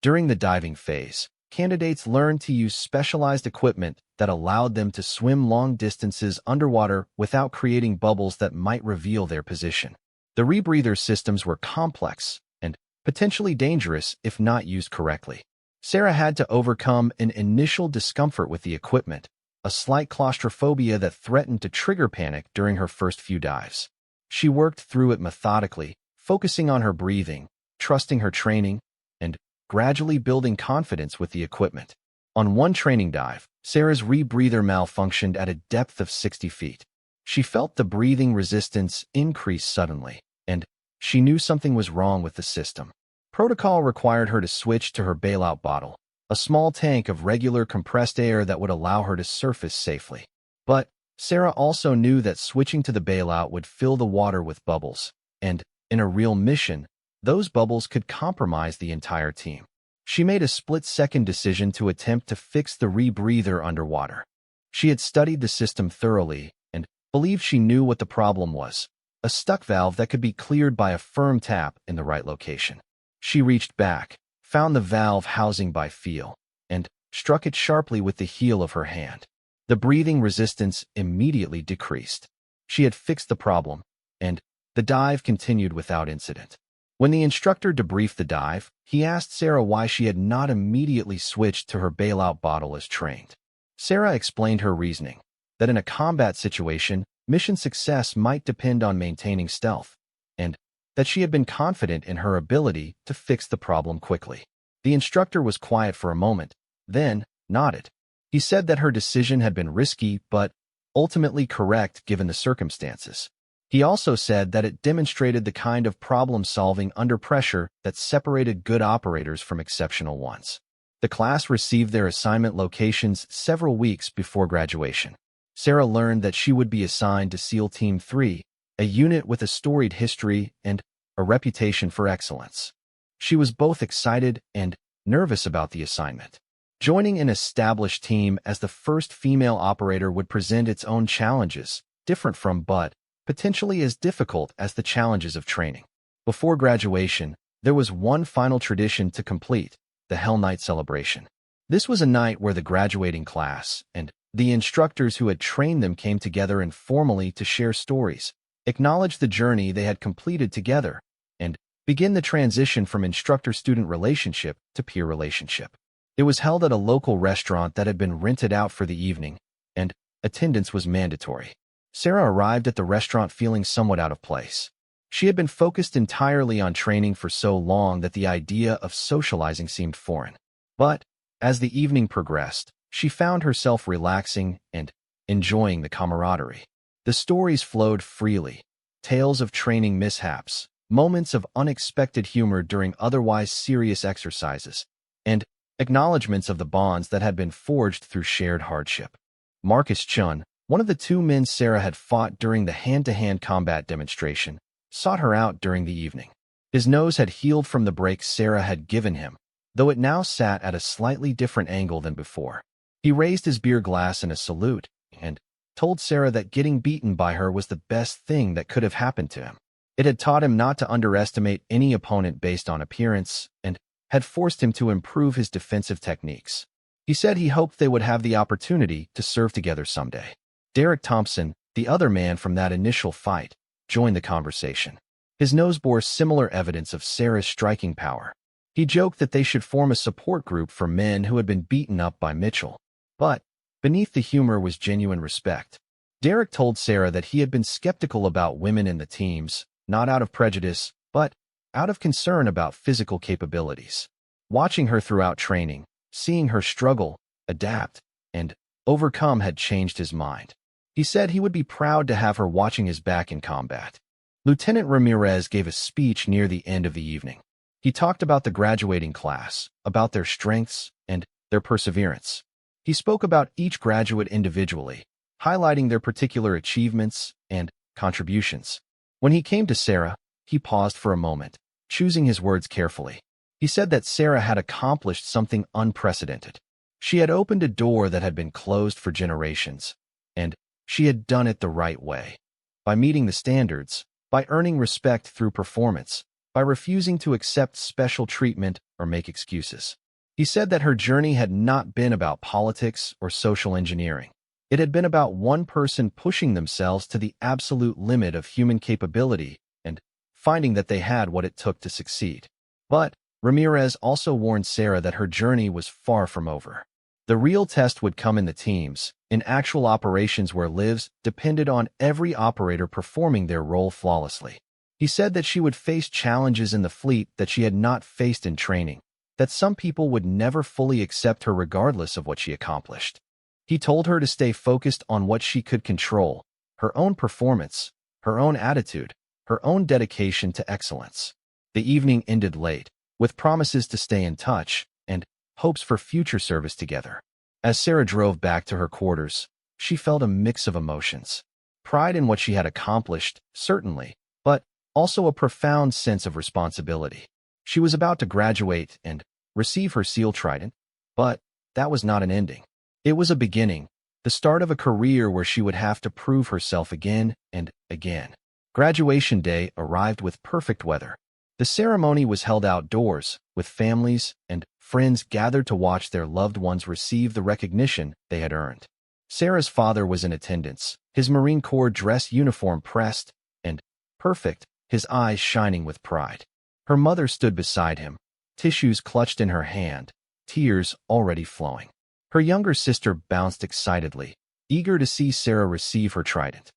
During the diving phase, candidates learned to use specialized equipment that allowed them to swim long distances underwater without creating bubbles that might reveal their position. The rebreather systems were complex and potentially dangerous if not used correctly. Sarah had to overcome an initial discomfort with the equipment, a slight claustrophobia that threatened to trigger panic during her first few dives. She worked through it methodically, focusing on her breathing, trusting her training, and gradually building confidence with the equipment. On one training dive, Sarah's rebreather malfunctioned at a depth of 60 feet. She felt the breathing resistance increase suddenly, and she knew something was wrong with the system. Protocol required her to switch to her bailout bottle, a small tank of regular compressed air that would allow her to surface safely. But Sarah also knew that switching to the bailout would fill the water with bubbles, and in a real mission, those bubbles could compromise the entire team. She made a split-second decision to attempt to fix the rebreather underwater. She had studied the system thoroughly and believed she knew what the problem was, a stuck valve that could be cleared by a firm tap in the right location. She reached back, found the valve housing by feel, and struck it sharply with the heel of her hand. The breathing resistance immediately decreased. She had fixed the problem, and the dive continued without incident. When the instructor debriefed the dive, he asked Sarah why she had not immediately switched to her bailout bottle as trained. Sarah explained her reasoning, that in a combat situation, mission success might depend on maintaining stealth, and that she had been confident in her ability to fix the problem quickly. The instructor was quiet for a moment, then nodded. He said that her decision had been risky but ultimately correct given the circumstances. He also said that it demonstrated the kind of problem-solving under pressure that separated good operators from exceptional ones. The class received their assignment locations several weeks before graduation. Sarah learned that she would be assigned to SEAL Team 3, a unit with a storied history and a reputation for excellence. She was both excited and nervous about the assignment. Joining an established team as the first female operator would present its own challenges, different from but potentially as difficult as the challenges of training. Before graduation, there was one final tradition to complete, the Hell Night celebration. This was a night where the graduating class and the instructors who had trained them came together informally to share stories, acknowledge the journey they had completed together, and begin the transition from instructor-student relationship to peer relationship. It was held at a local restaurant that had been rented out for the evening, and attendance was mandatory. Sarah arrived at the restaurant feeling somewhat out of place. She had been focused entirely on training for so long that the idea of socializing seemed foreign. But as the evening progressed, she found herself relaxing and enjoying the camaraderie. The stories flowed freely, tales of training mishaps, moments of unexpected humor during otherwise serious exercises, and acknowledgments of the bonds that had been forged through shared hardship. Marcus Chun, one of the two men Sarah had fought during the hand-to-hand combat demonstration, sought her out during the evening. His nose had healed from the break Sarah had given him, though it now sat at a slightly different angle than before. He raised his beer glass in a salute and told Sarah that getting beaten by her was the best thing that could have happened to him. It had taught him not to underestimate any opponent based on appearance and had forced him to improve his defensive techniques. He said he hoped they would have the opportunity to serve together someday. Derek Thompson, the other man from that initial fight, joined the conversation. His nose bore similar evidence of Sarah's striking power. He joked that they should form a support group for men who had been beaten up by Mitchell. But beneath the humor was genuine respect. Derek told Sarah that he had been skeptical about women in the teams, not out of prejudice, but out of concern about physical capabilities. Watching her throughout training, seeing her struggle, adapt, and overcome had changed his mind. He said he would be proud to have her watching his back in combat. Lieutenant Ramirez gave a speech near the end of the evening. He talked about the graduating class, about their strengths, and their perseverance. He spoke about each graduate individually, highlighting their particular achievements and contributions. When he came to Sarah, he paused for a moment, choosing his words carefully. He said that Sarah had accomplished something unprecedented. She had opened a door that had been closed for generations, and she had done it the right way. By meeting the standards, by earning respect through performance, by refusing to accept special treatment or make excuses. He said that her journey had not been about politics or social engineering. It had been about one person pushing themselves to the absolute limit of human capability and finding that they had what it took to succeed. But Ramirez also warned Sarah that her journey was far from over. The real test would come in the teams, in actual operations where lives depended on every operator performing their role flawlessly. He said that she would face challenges in the fleet that she had not faced in training, that some people would never fully accept her regardless of what she accomplished. He told her to stay focused on what she could control, her own performance, her own attitude, her own dedication to excellence. The evening ended late, with promises to stay in touch and hopes for future service together. As Sarah drove back to her quarters, she felt a mix of emotions. Pride in what she had accomplished, certainly, but also a profound sense of responsibility. She was about to graduate and receive her SEAL Trident, but that was not an ending. It was a beginning, the start of a career where she would have to prove herself again and again. Graduation day arrived with perfect weather. The ceremony was held outdoors, with families and friends gathered to watch their loved ones receive the recognition they had earned. Sarah's father was in attendance, his Marine Corps dress uniform pressed and perfect, his eyes shining with pride. Her mother stood beside him, tissues clutched in her hand, tears already flowing. Her younger sister bounced excitedly, eager to see Sarah receive her trident.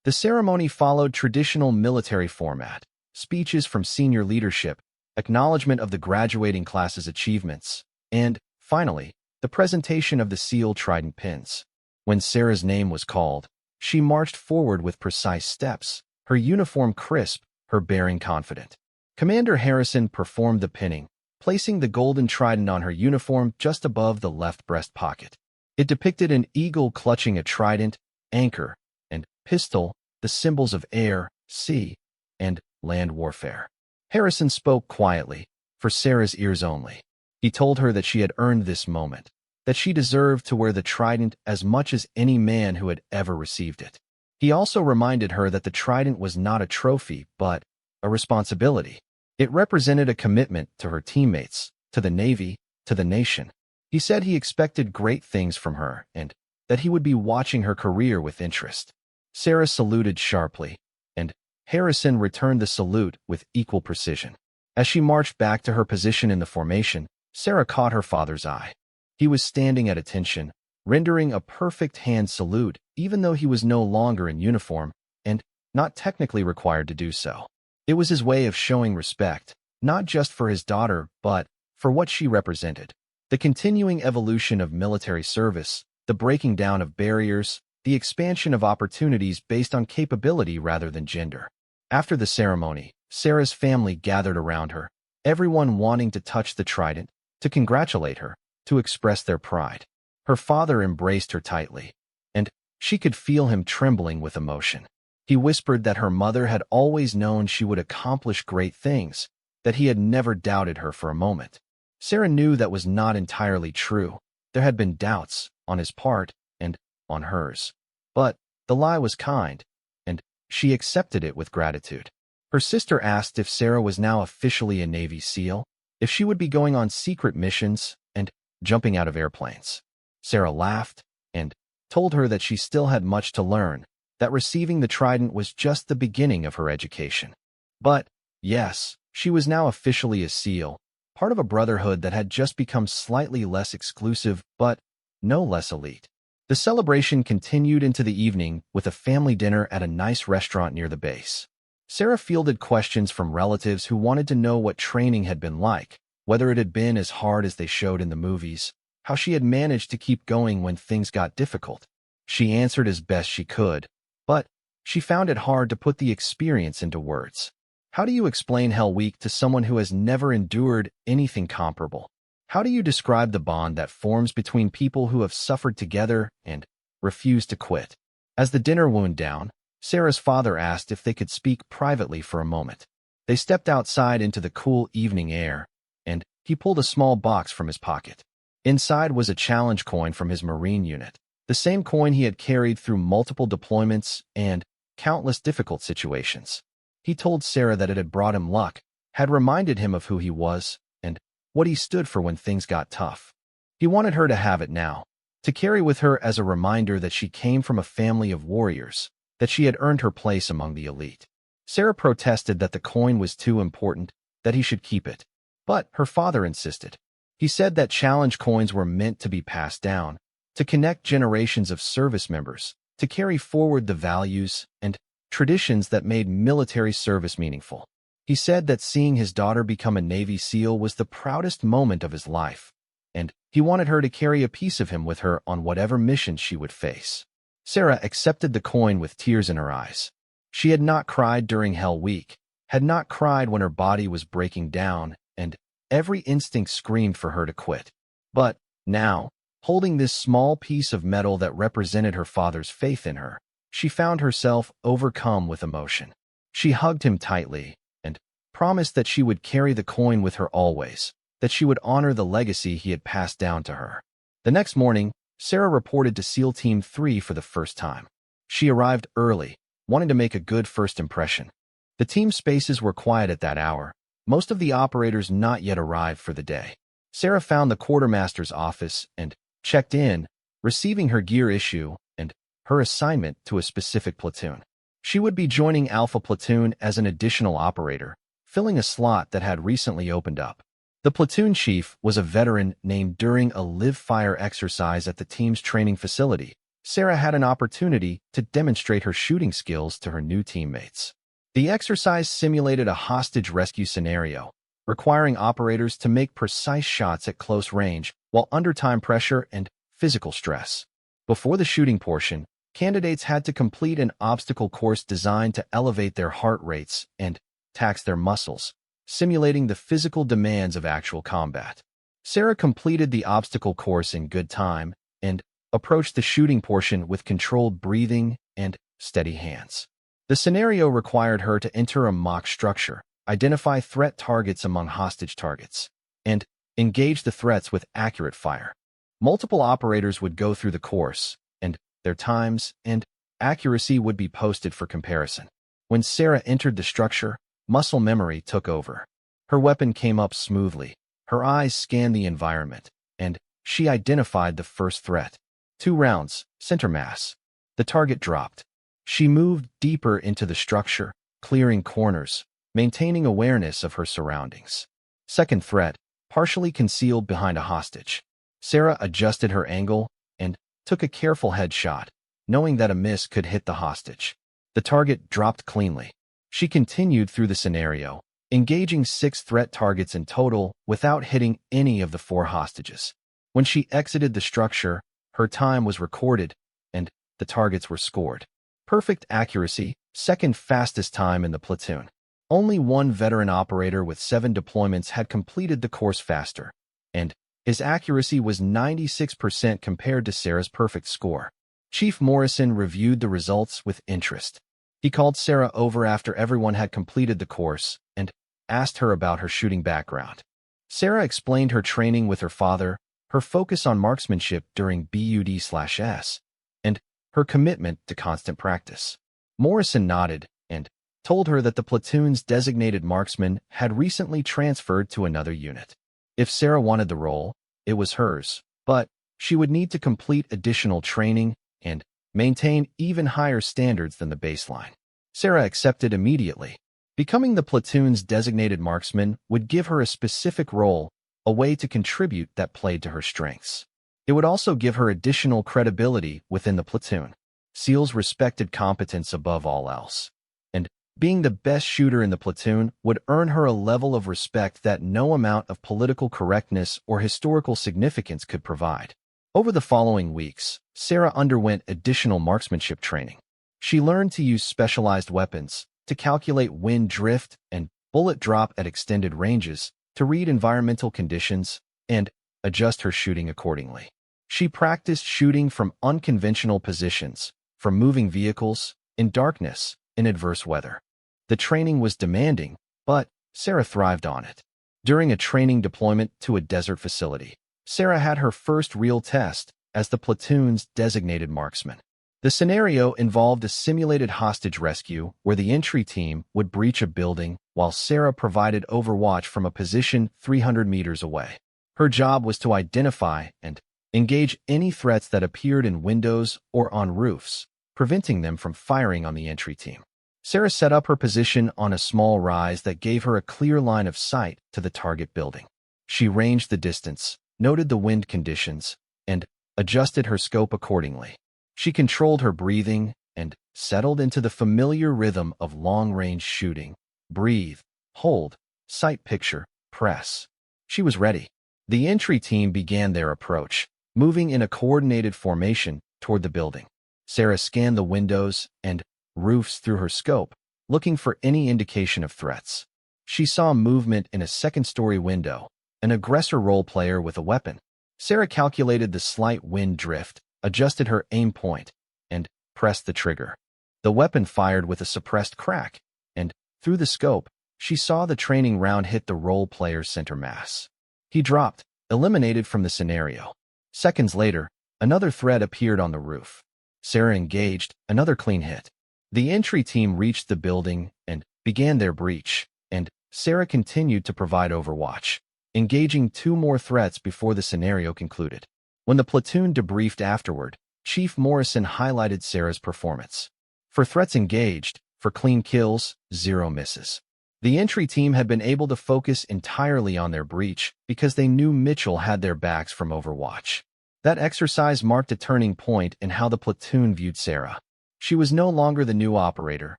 The ceremony followed traditional military format, speeches from senior leadership, acknowledgement of the graduating class's achievements, and, finally, the presentation of the SEAL Trident pins. When Sarah's name was called, she marched forward with precise steps, her uniform crisp, her bearing confident. Commander Harrison performed the pinning, placing the golden trident on her uniform just above the left breast pocket. It depicted an eagle clutching a trident, anchor, and pistol, the symbols of air, sea, and land warfare. Harrison spoke quietly, for Sarah's ears only. He told her that she had earned this moment, that she deserved to wear the trident as much as any man who had ever received it. He also reminded her that the trident was not a trophy, but a responsibility. It represented a commitment to her teammates, to the Navy, to the nation. He said he expected great things from her and that he would be watching her career with interest. Sarah saluted sharply, and Harrison returned the salute with equal precision. As she marched back to her position in the formation, Sarah caught her father's eye. He was standing at attention, rendering a perfect hand salute even though he was no longer in uniform and not technically required to do so. It was his way of showing respect, not just for his daughter, but for what she represented. The continuing evolution of military service, the breaking down of barriers, the expansion of opportunities based on capability rather than gender. After the ceremony, Sarah's family gathered around her, everyone wanting to touch the trident, to congratulate her, to express their pride. Her father embraced her tightly, and she could feel him trembling with emotion. He whispered that her mother had always known she would accomplish great things, that he had never doubted her for a moment. Sarah knew that was not entirely true. There had been doubts, on his part, and on hers. But the lie was kind, and she accepted it with gratitude. Her sister asked if Sarah was now officially a Navy SEAL, if she would be going on secret missions and jumping out of airplanes. Sarah laughed and told her that she still had much to learn, that receiving the trident was just the beginning of her education. But, yes, she was now officially a SEAL, part of a brotherhood that had just become slightly less exclusive, but no less elite. The celebration continued into the evening with a family dinner at a nice restaurant near the base. Sarah fielded questions from relatives who wanted to know what training had been like, whether it had been as hard as they showed in the movies, how she had managed to keep going when things got difficult. She answered as best she could, but she found it hard to put the experience into words. How do you explain Hell Week to someone who has never endured anything comparable? How do you describe the bond that forms between people who have suffered together and refuse to quit? As the dinner wound down, Sarah's father asked if they could speak privately for a moment. They stepped outside into the cool evening air, and he pulled a small box from his pocket. Inside was a challenge coin from his Marine unit, the same coin he had carried through multiple deployments and countless difficult situations. He told Sarah that it had brought him luck, had reminded him of who he was, and what he stood for when things got tough. He wanted her to have it now, to carry with her as a reminder that she came from a family of warriors, that she had earned her place among the elite. Sarah protested that the coin was too important, that he should keep it. But her father insisted. He said that challenge coins were meant to be passed down, to connect generations of service members, to carry forward the values and traditions that made military service meaningful. He said that seeing his daughter become a Navy SEAL was the proudest moment of his life, and he wanted her to carry a piece of him with her on whatever mission she would face. Sarah accepted the coin with tears in her eyes. She had not cried during Hell Week, had not cried when her body was breaking down, and every instinct screamed for her to quit. But now, holding this small piece of metal that represented her father's faith in her, she found herself overcome with emotion. She hugged him tightly and promised that she would carry the coin with her always, that she would honor the legacy he had passed down to her. The next morning, Sarah reported to SEAL Team 3 for the first time. She arrived early, wanting to make a good first impression. The team spaces were quiet at that hour, most of the operators not yet arrived for the day. Sarah found the quartermaster's office and checked in, receiving her gear issue and her assignment to a specific platoon. She would be joining Alpha Platoon as an additional operator, filling a slot that had recently opened up. The platoon chief was a veteran named during a live-fire exercise at the team's training facility. Sarah had an opportunity to demonstrate her shooting skills to her new teammates. The exercise simulated a hostage rescue scenario, requiring operators to make precise shots at close range while under time pressure and physical stress. Before the shooting portion, candidates had to complete an obstacle course designed to elevate their heart rates and tax their muscles, simulating the physical demands of actual combat. Sarah completed the obstacle course in good time and approached the shooting portion with controlled breathing and steady hands. The scenario required her to enter a mock structure, identify threat targets among hostage targets, and engage the threats with accurate fire. Multiple operators would go through the course, and their times and accuracy would be posted for comparison. When Sarah entered the structure, muscle memory took over. Her weapon came up smoothly, her eyes scanned the environment, and she identified the first threat. 2 rounds, center mass. The target dropped. She moved deeper into the structure, clearing corners, maintaining awareness of her surroundings. Second threat, partially concealed behind a hostage. Sarah adjusted her angle and took a careful headshot, knowing that a miss could hit the hostage. The target dropped cleanly. She continued through the scenario, engaging 6 threat targets in total without hitting any of the 4 hostages. When she exited the structure, her time was recorded, and the targets were scored. Perfect accuracy, second fastest time in the platoon. Only one veteran operator with 7 deployments had completed the course faster, and his accuracy was 96% compared to Sarah's perfect score. Chief Morrison reviewed the results with interest. He called Sarah over after everyone had completed the course and asked her about her shooting background. Sarah explained her training with her father, her focus on marksmanship during BUD/S, and her commitment to constant practice. Morrison nodded and told her that the platoon's designated marksman had recently transferred to another unit. If Sarah wanted the role, it was hers, but she would need to complete additional training and maintain even higher standards than the baseline. Sarah accepted immediately. Becoming the platoon's designated marksman would give her a specific role, a way to contribute that played to her strengths. It would also give her additional credibility within the platoon. SEALs respected competence above all else, and being the best shooter in the platoon would earn her a level of respect that no amount of political correctness or historical significance could provide. Over the following weeks, Sarah underwent additional marksmanship training. She learned to use specialized weapons, to calculate wind drift and bullet drop at extended ranges, to read environmental conditions, and adjust her shooting accordingly. She practiced shooting from unconventional positions, from moving vehicles, in darkness, in adverse weather. The training was demanding, but Sarah thrived on it. During a training deployment to a desert facility, Sarah had her first real test as the platoon's designated marksman. The scenario involved a simulated hostage rescue where the entry team would breach a building while Sarah provided overwatch from a position 300 meters away. Her job was to identify and engage any threats that appeared in windows or on roofs, preventing them from firing on the entry team. Sarah set up her position on a small rise that gave her a clear line of sight to the target building. She ranged the distance, noted the wind conditions, and adjusted her scope accordingly. She controlled her breathing and settled into the familiar rhythm of long-range shooting. Breathe, hold, sight picture, press. She was ready. The entry team began their approach, moving in a coordinated formation toward the building. Sarah scanned the windows and roofs through her scope, looking for any indication of threats. She saw movement in a second-story window, an aggressor role player with a weapon. Sarah calculated the slight wind drift, adjusted her aim point, and pressed the trigger. The weapon fired with a suppressed crack, and through the scope, she saw the training round hit the role player's center mass. He dropped, eliminated from the scenario. Seconds later, another threat appeared on the roof. Sarah engaged, another clean hit. The entry team reached the building and began their breach, and Sarah continued to provide overwatch, engaging 2 more threats before the scenario concluded. When the platoon debriefed afterward, Chief Morrison highlighted Sarah's performance. For threats engaged, for clean kills, 0 misses. The entry team had been able to focus entirely on their breach because they knew Mitchell had their backs from Overwatch. That exercise marked a turning point in how the platoon viewed Sarah. She was no longer the new operator,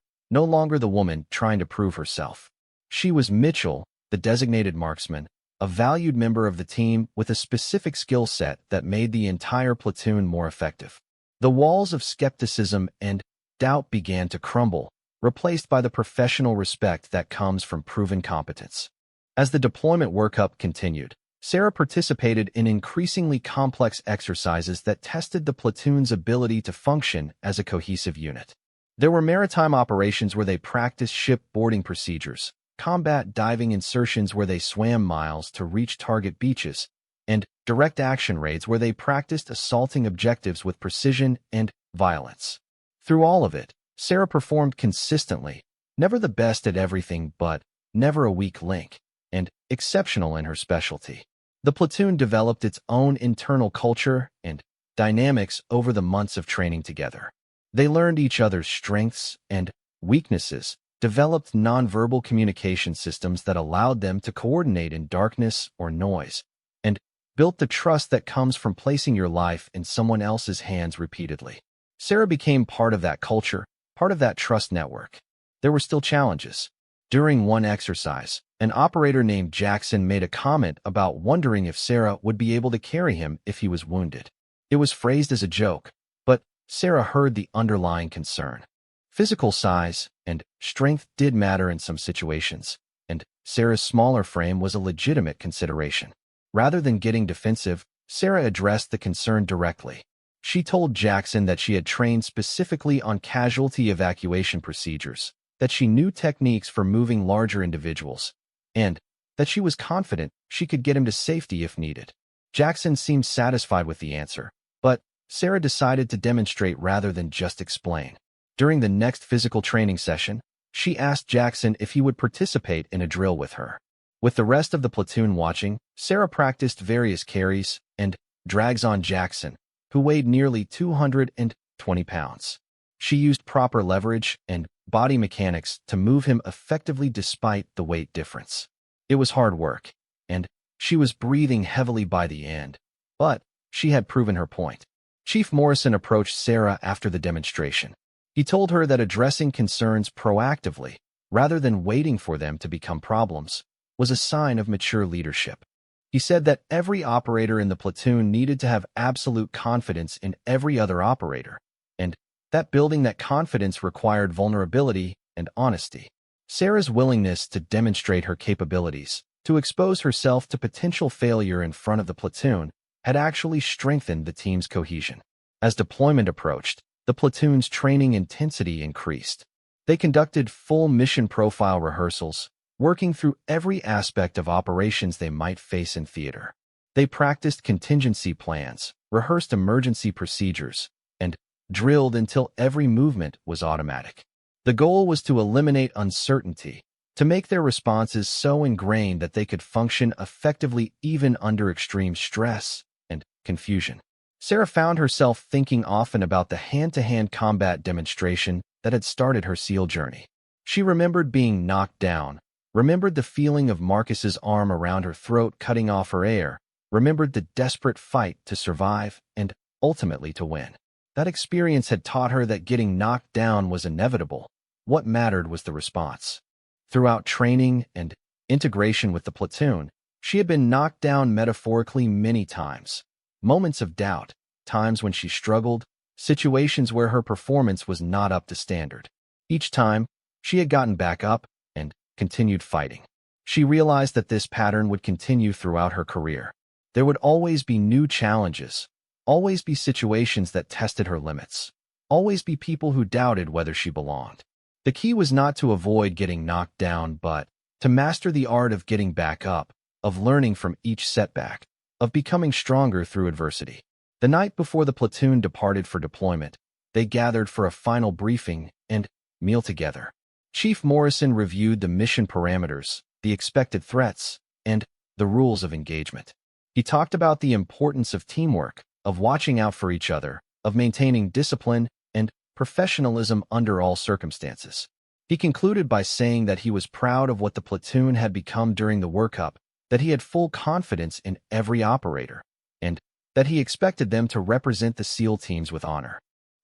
no longer the woman trying to prove herself. She was Mitchell, the designated marksman, a valued member of the team with a specific skill set that made the entire platoon more effective. The walls of skepticism and doubt began to crumble, replaced by the professional respect that comes from proven competence. As the deployment workup continued, Sarah participated in increasingly complex exercises that tested the platoon's ability to function as a cohesive unit. There were maritime operations where they practiced ship boarding procedures, combat diving insertions where they swam miles to reach target beaches, and direct action raids where they practiced assaulting objectives with precision and violence. Through all of it, Sarah performed consistently, never the best at everything but never a weak link, and exceptional in her specialty. The platoon developed its own internal culture and dynamics over the months of training together. They learned each other's strengths and weaknesses, developed nonverbal communication systems that allowed them to coordinate in darkness or noise, and built the trust that comes from placing your life in someone else's hands repeatedly. Sarah became part of that culture, part of that trust network. There were still challenges. During one exercise, an operator named Jackson made a comment about wondering if Sarah would be able to carry him if he was wounded. It was phrased as a joke, but Sarah heard the underlying concern. Physical size and strength did matter in some situations, and Sarah's smaller frame was a legitimate consideration. Rather than getting defensive, Sarah addressed the concern directly. She told Jackson that she had trained specifically on casualty evacuation procedures, that she knew techniques for moving larger individuals, and that she was confident she could get him to safety if needed. Jackson seemed satisfied with the answer, but Sarah decided to demonstrate rather than just explain. During the next physical training session, she asked Jackson if he would participate in a drill with her. With the rest of the platoon watching, Sarah practiced various carries and drags on Jackson, who weighed nearly 220 pounds. She used proper leverage and body mechanics to move him effectively despite the weight difference. It was hard work, and she was breathing heavily by the end, but she had proven her point. Chief Morrison approached Sarah after the demonstration. He told her that addressing concerns proactively, rather than waiting for them to become problems, was a sign of mature leadership. He said that every operator in the platoon needed to have absolute confidence in every other operator, and that building that confidence required vulnerability and honesty. Sarah's willingness to demonstrate her capabilities to expose herself to potential failure in front of the platoon had actually strengthened the team's cohesion. As deployment approached, the platoon's training intensity increased. They conducted full mission profile rehearsals, working through every aspect of operations they might face in theater. They practiced contingency plans, rehearsed emergency procedures, and drilled until every movement was automatic. The goal was to eliminate uncertainty, to make their responses so ingrained that they could function effectively even under extreme stress and confusion. Sarah found herself thinking often about the hand-to-hand combat demonstration that had started her SEAL journey. She remembered being knocked down, remembered the feeling of Marcus's arm around her throat cutting off her air, remembered the desperate fight to survive and ultimately to win. That experience had taught her that getting knocked down was inevitable. What mattered was the response. Throughout training and integration with the platoon, she had been knocked down metaphorically many times. Moments of doubt, times when she struggled, situations where her performance was not up to standard. Each time, she had gotten back up and continued fighting. She realized that this pattern would continue throughout her career. There would always be new challenges, always be situations that tested her limits, always be people who doubted whether she belonged. The key was not to avoid getting knocked down, but to master the art of getting back up, of learning from each setback, of becoming stronger through adversity. The night before the platoon departed for deployment, they gathered for a final briefing and meal together. Chief Morrison reviewed the mission parameters, the expected threats, and the rules of engagement. He talked about the importance of teamwork, of watching out for each other, of maintaining discipline and professionalism under all circumstances. He concluded by saying that he was proud of what the platoon had become during the workup, that he had full confidence in every operator, and that he expected them to represent the SEAL teams with honor.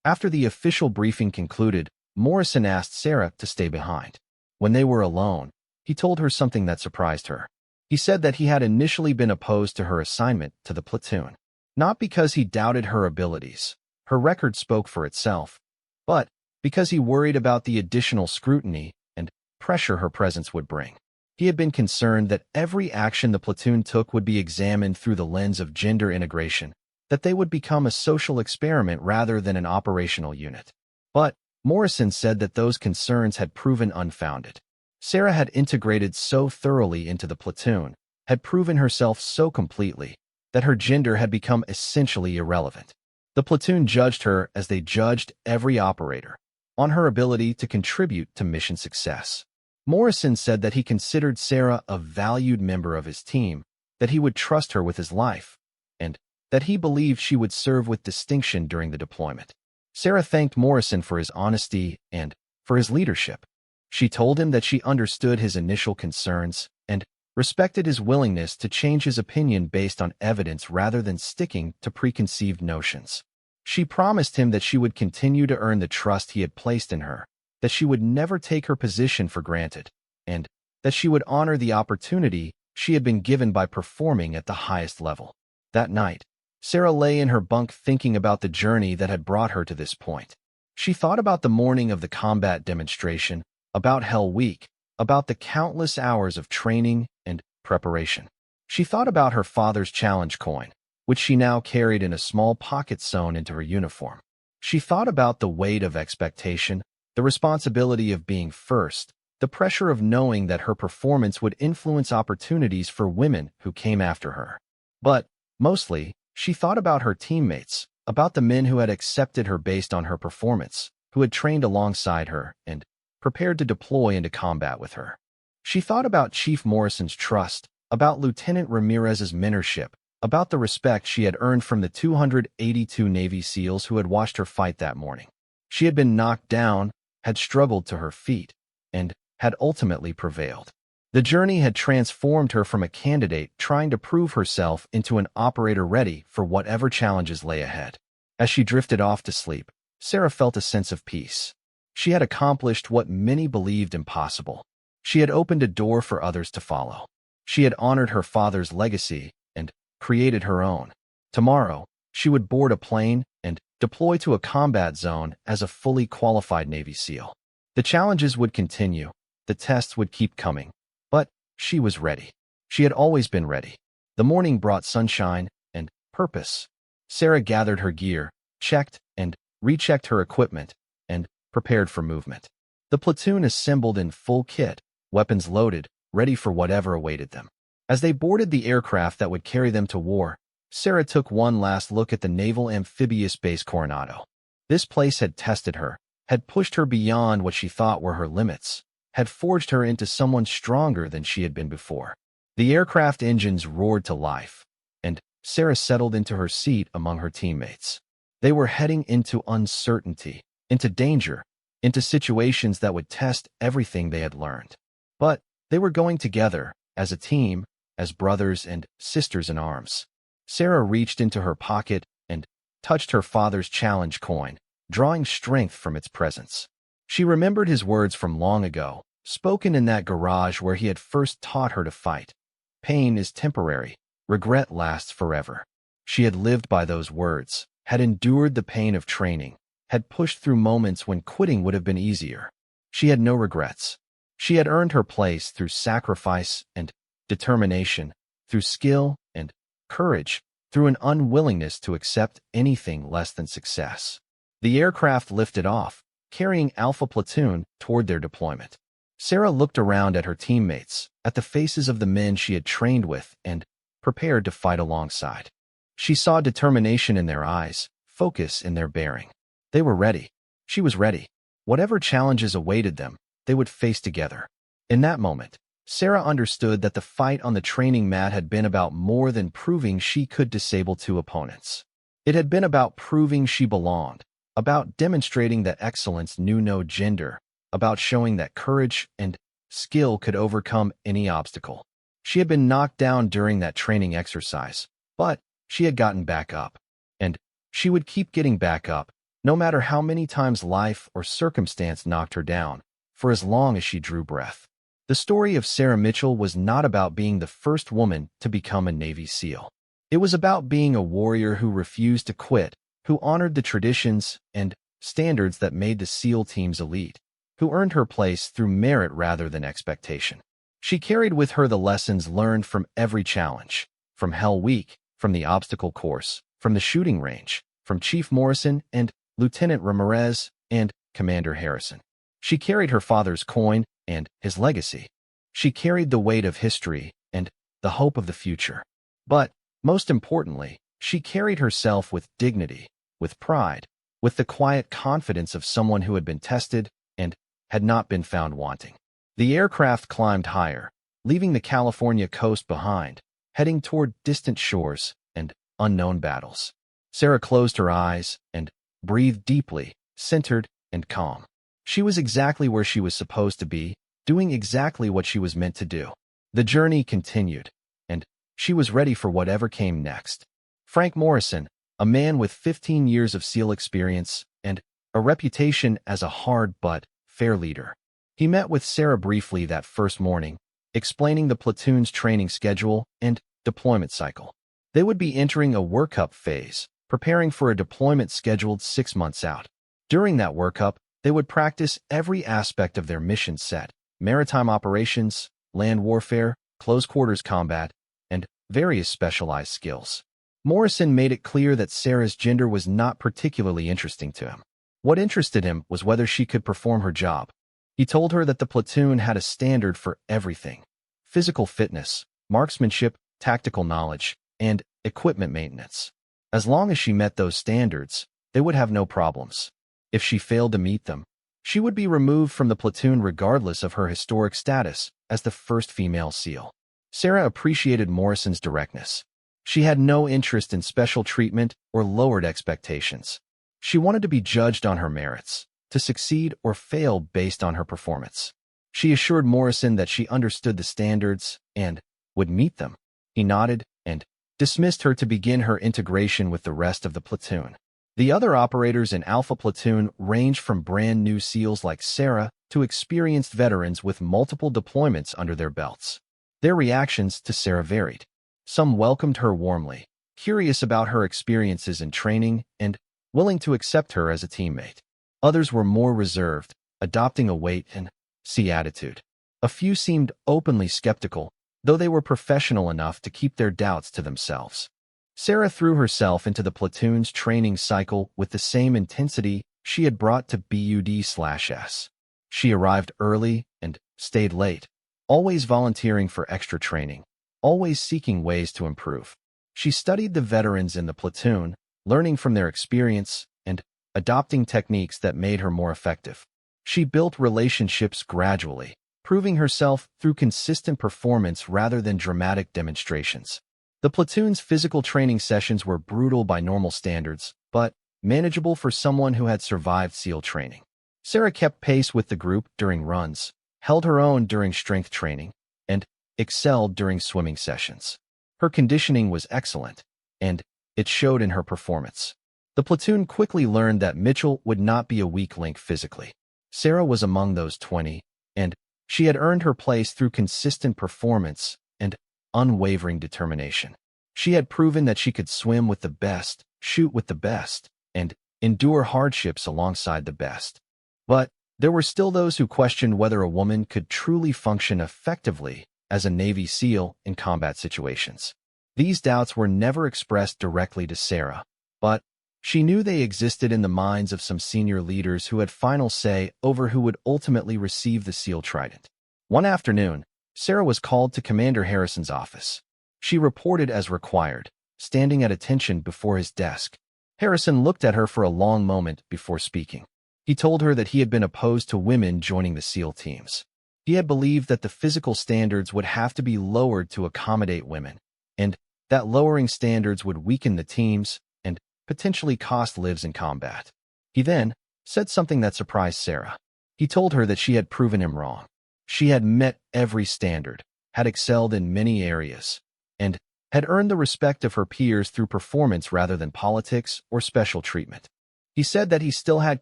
After the official briefing concluded, Morrison asked Sarah to stay behind. When they were alone, he told her something that surprised her. He said that he had initially been opposed to her assignment to the platoon, not because he doubted her abilities, her record spoke for itself, but because he worried about the additional scrutiny and pressure her presence would bring. He had been concerned that every action the platoon took would be examined through the lens of gender integration, that they would become a social experiment rather than an operational unit. But Morrison said that those concerns had proven unfounded. Sarah had integrated so thoroughly into the platoon, had proven herself so completely, that her gender had become essentially irrelevant. The platoon judged her as they judged every operator, on her ability to contribute to mission success. Morrison said that he considered Sarah a valued member of his team, that he would trust her with his life, and that he believed she would serve with distinction during the deployment. Sarah thanked Morrison for his honesty and for his leadership. She told him that she understood his initial concerns and respected his willingness to change his opinion based on evidence rather than sticking to preconceived notions. She promised him that she would continue to earn the trust he had placed in her, that she would never take her position for granted, and that she would honor the opportunity she had been given by performing at the highest level. That night, Sarah lay in her bunk thinking about the journey that had brought her to this point. She thought about the morning of the combat demonstration, about Hell Week, about the countless hours of training and preparation. She thought about her father's challenge coin, which she now carried in a small pocket sewn into her uniform. She thought about the weight of expectation, the responsibility of being first, the pressure of knowing that her performance would influence opportunities for women who came after her. But, mostly, she thought about her teammates, about the men who had accepted her based on her performance, who had trained alongside her and prepared to deploy into combat with her. She thought about Chief Morrison's trust, about Lieutenant Ramirez's mentorship, about the respect she had earned from the 282 Navy SEALs who had watched her fight that morning. She had been knocked down, had struggled to her feet, and had ultimately prevailed. The journey had transformed her from a candidate trying to prove herself into an operator ready for whatever challenges lay ahead. As she drifted off to sleep, Sarah felt a sense of peace. She had accomplished what many believed impossible. She had opened a door for others to follow. She had honored her father's legacy and created her own. Tomorrow, she would board a plane and deploy to a combat zone as a fully qualified Navy SEAL. The challenges would continue, the tests would keep coming, but she was ready. She had always been ready. The morning brought sunshine and purpose. Sarah gathered her gear, checked and rechecked her equipment, and prepared for movement. The platoon assembled in full kit, weapons loaded, ready for whatever awaited them. As they boarded the aircraft that would carry them to war, Sarah took one last look at the Naval Amphibious Base Coronado. This place had tested her, had pushed her beyond what she thought were her limits, had forged her into someone stronger than she had been before. The aircraft engines roared to life, and Sarah settled into her seat among her teammates. They were heading into uncertainty, into danger, into situations that would test everything they had learned. But they were going together, as a team, as brothers and sisters in arms. Sarah reached into her pocket and touched her father's challenge coin, drawing strength from its presence. She remembered his words from long ago, spoken in that garage where he had first taught her to fight. Pain is temporary, regret lasts forever. She had lived by those words, had endured the pain of training, had pushed through moments when quitting would have been easier. She had no regrets. She had earned her place through sacrifice and determination, through skill and courage, through an unwillingness to accept anything less than success. The aircraft lifted off, carrying Alpha Platoon toward their deployment. Sarah looked around at her teammates, at the faces of the men she had trained with and prepared to fight alongside. She saw determination in their eyes, focus in their bearing. They were ready. She was ready. Whatever challenges awaited them, they would face together. In that moment, Sarah understood that the fight on the training mat had been about more than proving she could disable two opponents. It had been about proving she belonged, about demonstrating that excellence knew no gender, about showing that courage and skill could overcome any obstacle. She had been knocked down during that training exercise, but she had gotten back up. And she would keep getting back up, no matter how many times life or circumstance knocked her down, for as long as she drew breath. The story of Sarah Mitchell was not about being the first woman to become a Navy SEAL. It was about being a warrior who refused to quit, who honored the traditions and standards that made the SEAL teams elite, who earned her place through merit rather than expectation. She carried with her the lessons learned from every challenge, from Hell Week, from the obstacle course, from the shooting range, from Chief Morrison and Lieutenant Ramirez and Commander Harrison. She carried her father's coin and his legacy. She carried the weight of history and the hope of the future. But, most importantly, she carried herself with dignity, with pride, with the quiet confidence of someone who had been tested and had not been found wanting. The aircraft climbed higher, leaving the California coast behind, heading toward distant shores and unknown battles. Sarah closed her eyes and breathed deeply, centered and calm. She was exactly where she was supposed to be, doing exactly what she was meant to do. The journey continued, and she was ready for whatever came next. Frank Morrison, a man with 15 years of SEAL experience and a reputation as a hard but fair leader. He met with Sarah briefly that first morning, explaining the platoon's training schedule and deployment cycle. They would be entering a workup phase, preparing for a deployment scheduled 6 months out. During that workup, they would practice every aspect of their mission set: maritime operations, land warfare, close-quarters combat, and various specialized skills. Morrison made it clear that Sarah's gender was not particularly interesting to him. What interested him was whether she could perform her job. He told her that the platoon had a standard for everything: physical fitness, marksmanship, tactical knowledge, and equipment maintenance. As long as she met those standards, they would have no problems. If she failed to meet them, she would be removed from the platoon regardless of her historic status as the first female SEAL. Sarah appreciated Morrison's directness. She had no interest in special treatment or lowered expectations. She wanted to be judged on her merits, to succeed or fail based on her performance. She assured Morrison that she understood the standards and would meet them. He nodded and dismissed her to begin her integration with the rest of the platoon. The other operators in Alpha Platoon ranged from brand new SEALs like Sarah to experienced veterans with multiple deployments under their belts. Their reactions to Sarah varied. Some welcomed her warmly, curious about her experiences in training and willing to accept her as a teammate. Others were more reserved, adopting a wait-and-see attitude. A few seemed openly skeptical, though they were professional enough to keep their doubts to themselves. Sarah threw herself into the platoon's training cycle with the same intensity she had brought to BUD/S. She arrived early and stayed late, always volunteering for extra training, always seeking ways to improve. She studied the veterans in the platoon, learning from their experience and adopting techniques that made her more effective. She built relationships gradually, proving herself through consistent performance rather than dramatic demonstrations. The platoon's physical training sessions were brutal by normal standards, but manageable for someone who had survived SEAL training. Sarah kept pace with the group during runs, held her own during strength training, and excelled during swimming sessions. Her conditioning was excellent, and it showed in her performance. The platoon quickly learned that Mitchell would not be a weak link physically. Sarah was among those 20, and she had earned her place through consistent performance and unwavering determination. She had proven that she could swim with the best, shoot with the best, and endure hardships alongside the best. But there were still those who questioned whether a woman could truly function effectively as a Navy SEAL in combat situations. These doubts were never expressed directly to Sarah, but she knew they existed in the minds of some senior leaders who had final say over who would ultimately receive the SEAL Trident. One afternoon, Sarah was called to Commander Harrison's office. She reported as required, standing at attention before his desk. Harrison looked at her for a long moment before speaking. He told her that he had been opposed to women joining the SEAL teams. He had believed that the physical standards would have to be lowered to accommodate women, and that lowering standards would weaken the teams and potentially cost lives in combat. He then said something that surprised Sarah. He told her that she had proven him wrong. She had met every standard, had excelled in many areas, and had earned the respect of her peers through performance rather than politics or special treatment. He said that he still had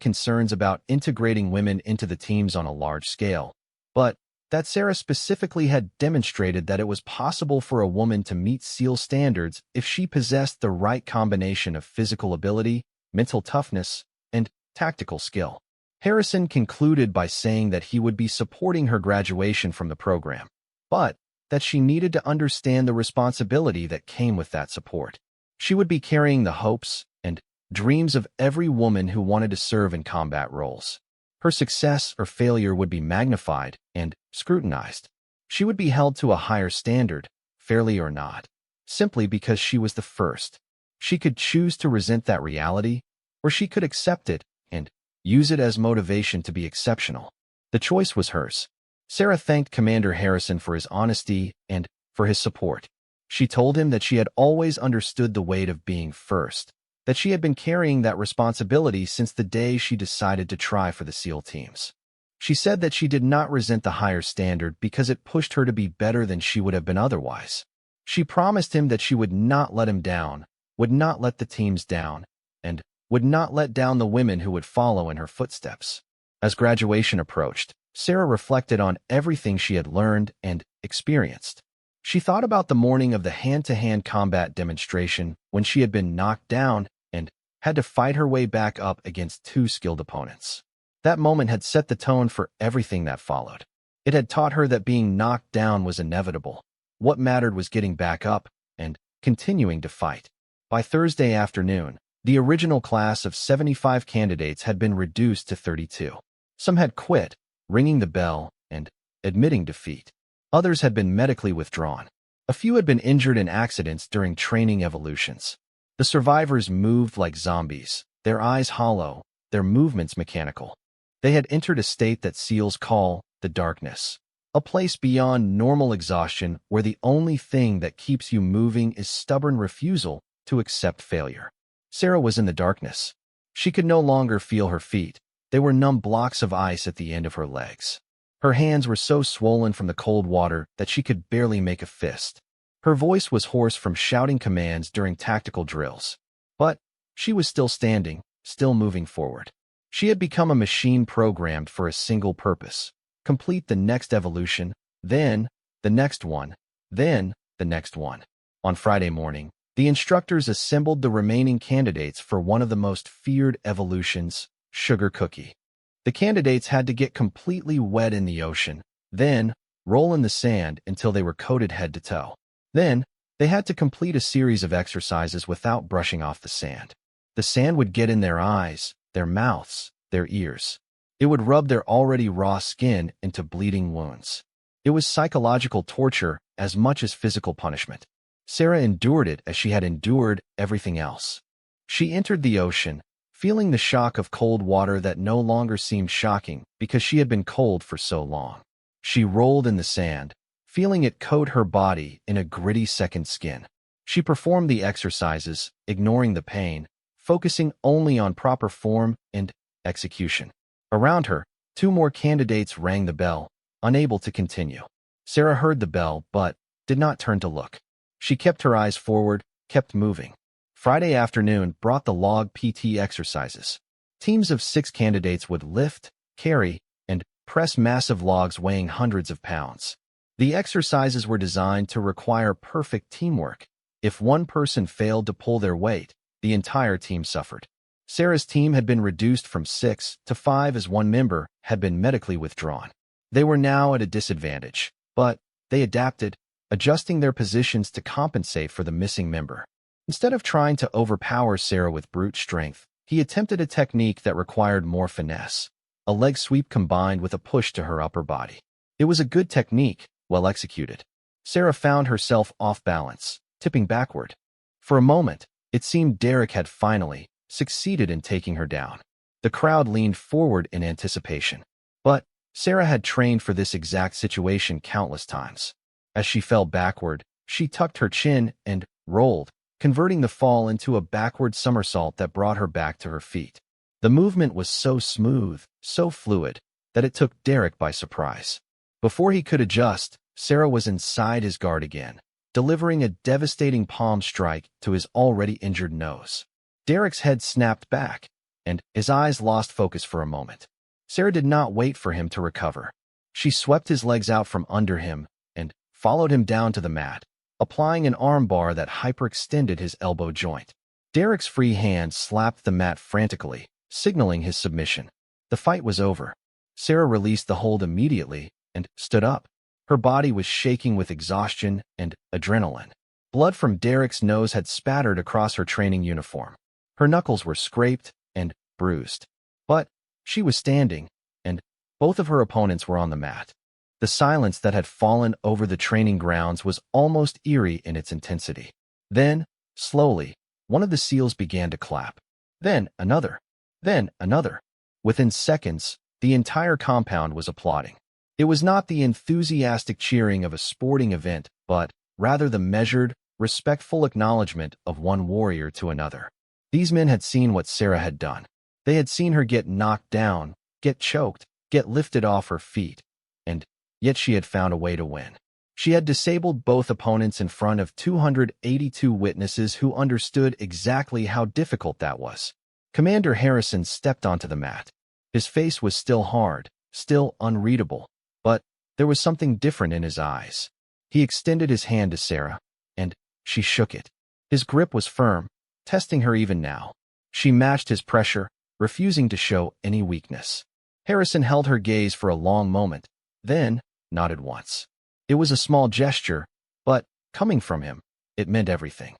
concerns about integrating women into the teams on a large scale, but that Sarah specifically had demonstrated that it was possible for a woman to meet SEAL standards if she possessed the right combination of physical ability, mental toughness, and tactical skill. Harrison concluded by saying that he would be supporting her graduation from the program, but that she needed to understand the responsibility that came with that support. She would be carrying the hopes and dreams of every woman who wanted to serve in combat roles. Her success or failure would be magnified and scrutinized. She would be held to a higher standard, fairly or not, simply because she was the first. She could choose to resent that reality, or she could accept it and use it as motivation to be exceptional. The choice was hers. Sarah thanked Commander Harrison for his honesty and for his support. She told him that she had always understood the weight of being first, that she had been carrying that responsibility since the day she decided to try for the SEAL teams. She said that she did not resent the higher standard because it pushed her to be better than she would have been otherwise. She promised him that she would not let him down, would not let the teams down, and would not let down the women who would follow in her footsteps. As graduation approached, Sarah reflected on everything she had learned and experienced. She thought about the morning of the hand-to-hand combat demonstration when she had been knocked down and had to fight her way back up against two skilled opponents. That moment had set the tone for everything that followed. It had taught her that being knocked down was inevitable. What mattered was getting back up and continuing to fight. By Thursday afternoon, the original class of 75 candidates had been reduced to 32. Some had quit, ringing the bell and admitting defeat. Others had been medically withdrawn. A few had been injured in accidents during training evolutions. The survivors moved like zombies, their eyes hollow, their movements mechanical. They had entered a state that SEALs call the darkness, a place beyond normal exhaustion where the only thing that keeps you moving is stubborn refusal to accept failure. Sarah was in the darkness. She could no longer feel her feet. They were numb blocks of ice at the end of her legs. Her hands were so swollen from the cold water that she could barely make a fist. Her voice was hoarse from shouting commands during tactical drills. But she was still standing, still moving forward. She had become a machine programmed for a single purpose: complete the next evolution, then the next one, then the next one. On Friday morning, the instructors assembled the remaining candidates for one of the most feared evolutions, Sugar Cookie. The candidates had to get completely wet in the ocean, then roll in the sand until they were coated head to toe. Then, they had to complete a series of exercises without brushing off the sand. The sand would get in their eyes, their mouths, their ears. It would rub their already raw skin into bleeding wounds. It was psychological torture as much as physical punishment. Sarah endured it as she had endured everything else. She entered the ocean, feeling the shock of cold water that no longer seemed shocking because she had been cold for so long. She rolled in the sand, feeling it coat her body in a gritty second skin. She performed the exercises, ignoring the pain, focusing only on proper form and execution. Around her, 2 more candidates rang the bell, unable to continue. Sarah heard the bell but did not turn to look. She kept her eyes forward, kept moving. Friday afternoon brought the log PT exercises. Teams of 6 candidates would lift, carry, and press massive logs weighing hundreds of pounds. The exercises were designed to require perfect teamwork. If one person failed to pull their weight, the entire team suffered. Sarah's team had been reduced from 6 to 5 as one member had been medically withdrawn. They were now at a disadvantage, but they adapted, adjusting their positions to compensate for the missing member. Instead of trying to overpower Sarah with brute strength, he attempted a technique that required more finesse, a leg sweep combined with a push to her upper body. It was a good technique, well executed. Sarah found herself off balance, tipping backward. For a moment, it seemed Derek had finally succeeded in taking her down. The crowd leaned forward in anticipation. But Sarah had trained for this exact situation countless times. As she fell backward, she tucked her chin and rolled, converting the fall into a backward somersault that brought her back to her feet. The movement was so smooth, so fluid, that it took Derek by surprise. Before he could adjust, Sarah was inside his guard again, delivering a devastating palm strike to his already injured nose. Derek's head snapped back, and his eyes lost focus for a moment. Sarah did not wait for him to recover. She swept his legs out from under him and followed him down to the mat, applying an armbar that hyperextended his elbow joint. Derek's free hand slapped the mat frantically, signaling his submission. The fight was over. Sarah released the hold immediately and stood up. Her body was shaking with exhaustion and adrenaline. Blood from Derek's nose had spattered across her training uniform. Her knuckles were scraped and bruised. But she was standing, and both of her opponents were on the mat. The silence that had fallen over the training grounds was almost eerie in its intensity. Then, slowly, one of the SEALs began to clap. Then another. Then another. Within seconds, the entire compound was applauding. It was not the enthusiastic cheering of a sporting event, but rather the measured, respectful acknowledgement of one warrior to another. These men had seen what Sarah had done. They had seen her get knocked down, get choked, get lifted off her feet, and yet she had found a way to win. She had disabled both opponents in front of 282 witnesses who understood exactly how difficult that was. Commander Harrison stepped onto the mat. His face was still hard, still unreadable, but there was something different in his eyes. He extended his hand to Sarah, and she shook it. His grip was firm, testing her even now. She matched his pressure, refusing to show any weakness. Harrison held her gaze for a long moment, then nodded once. It was a small gesture, but, coming from him, it meant everything.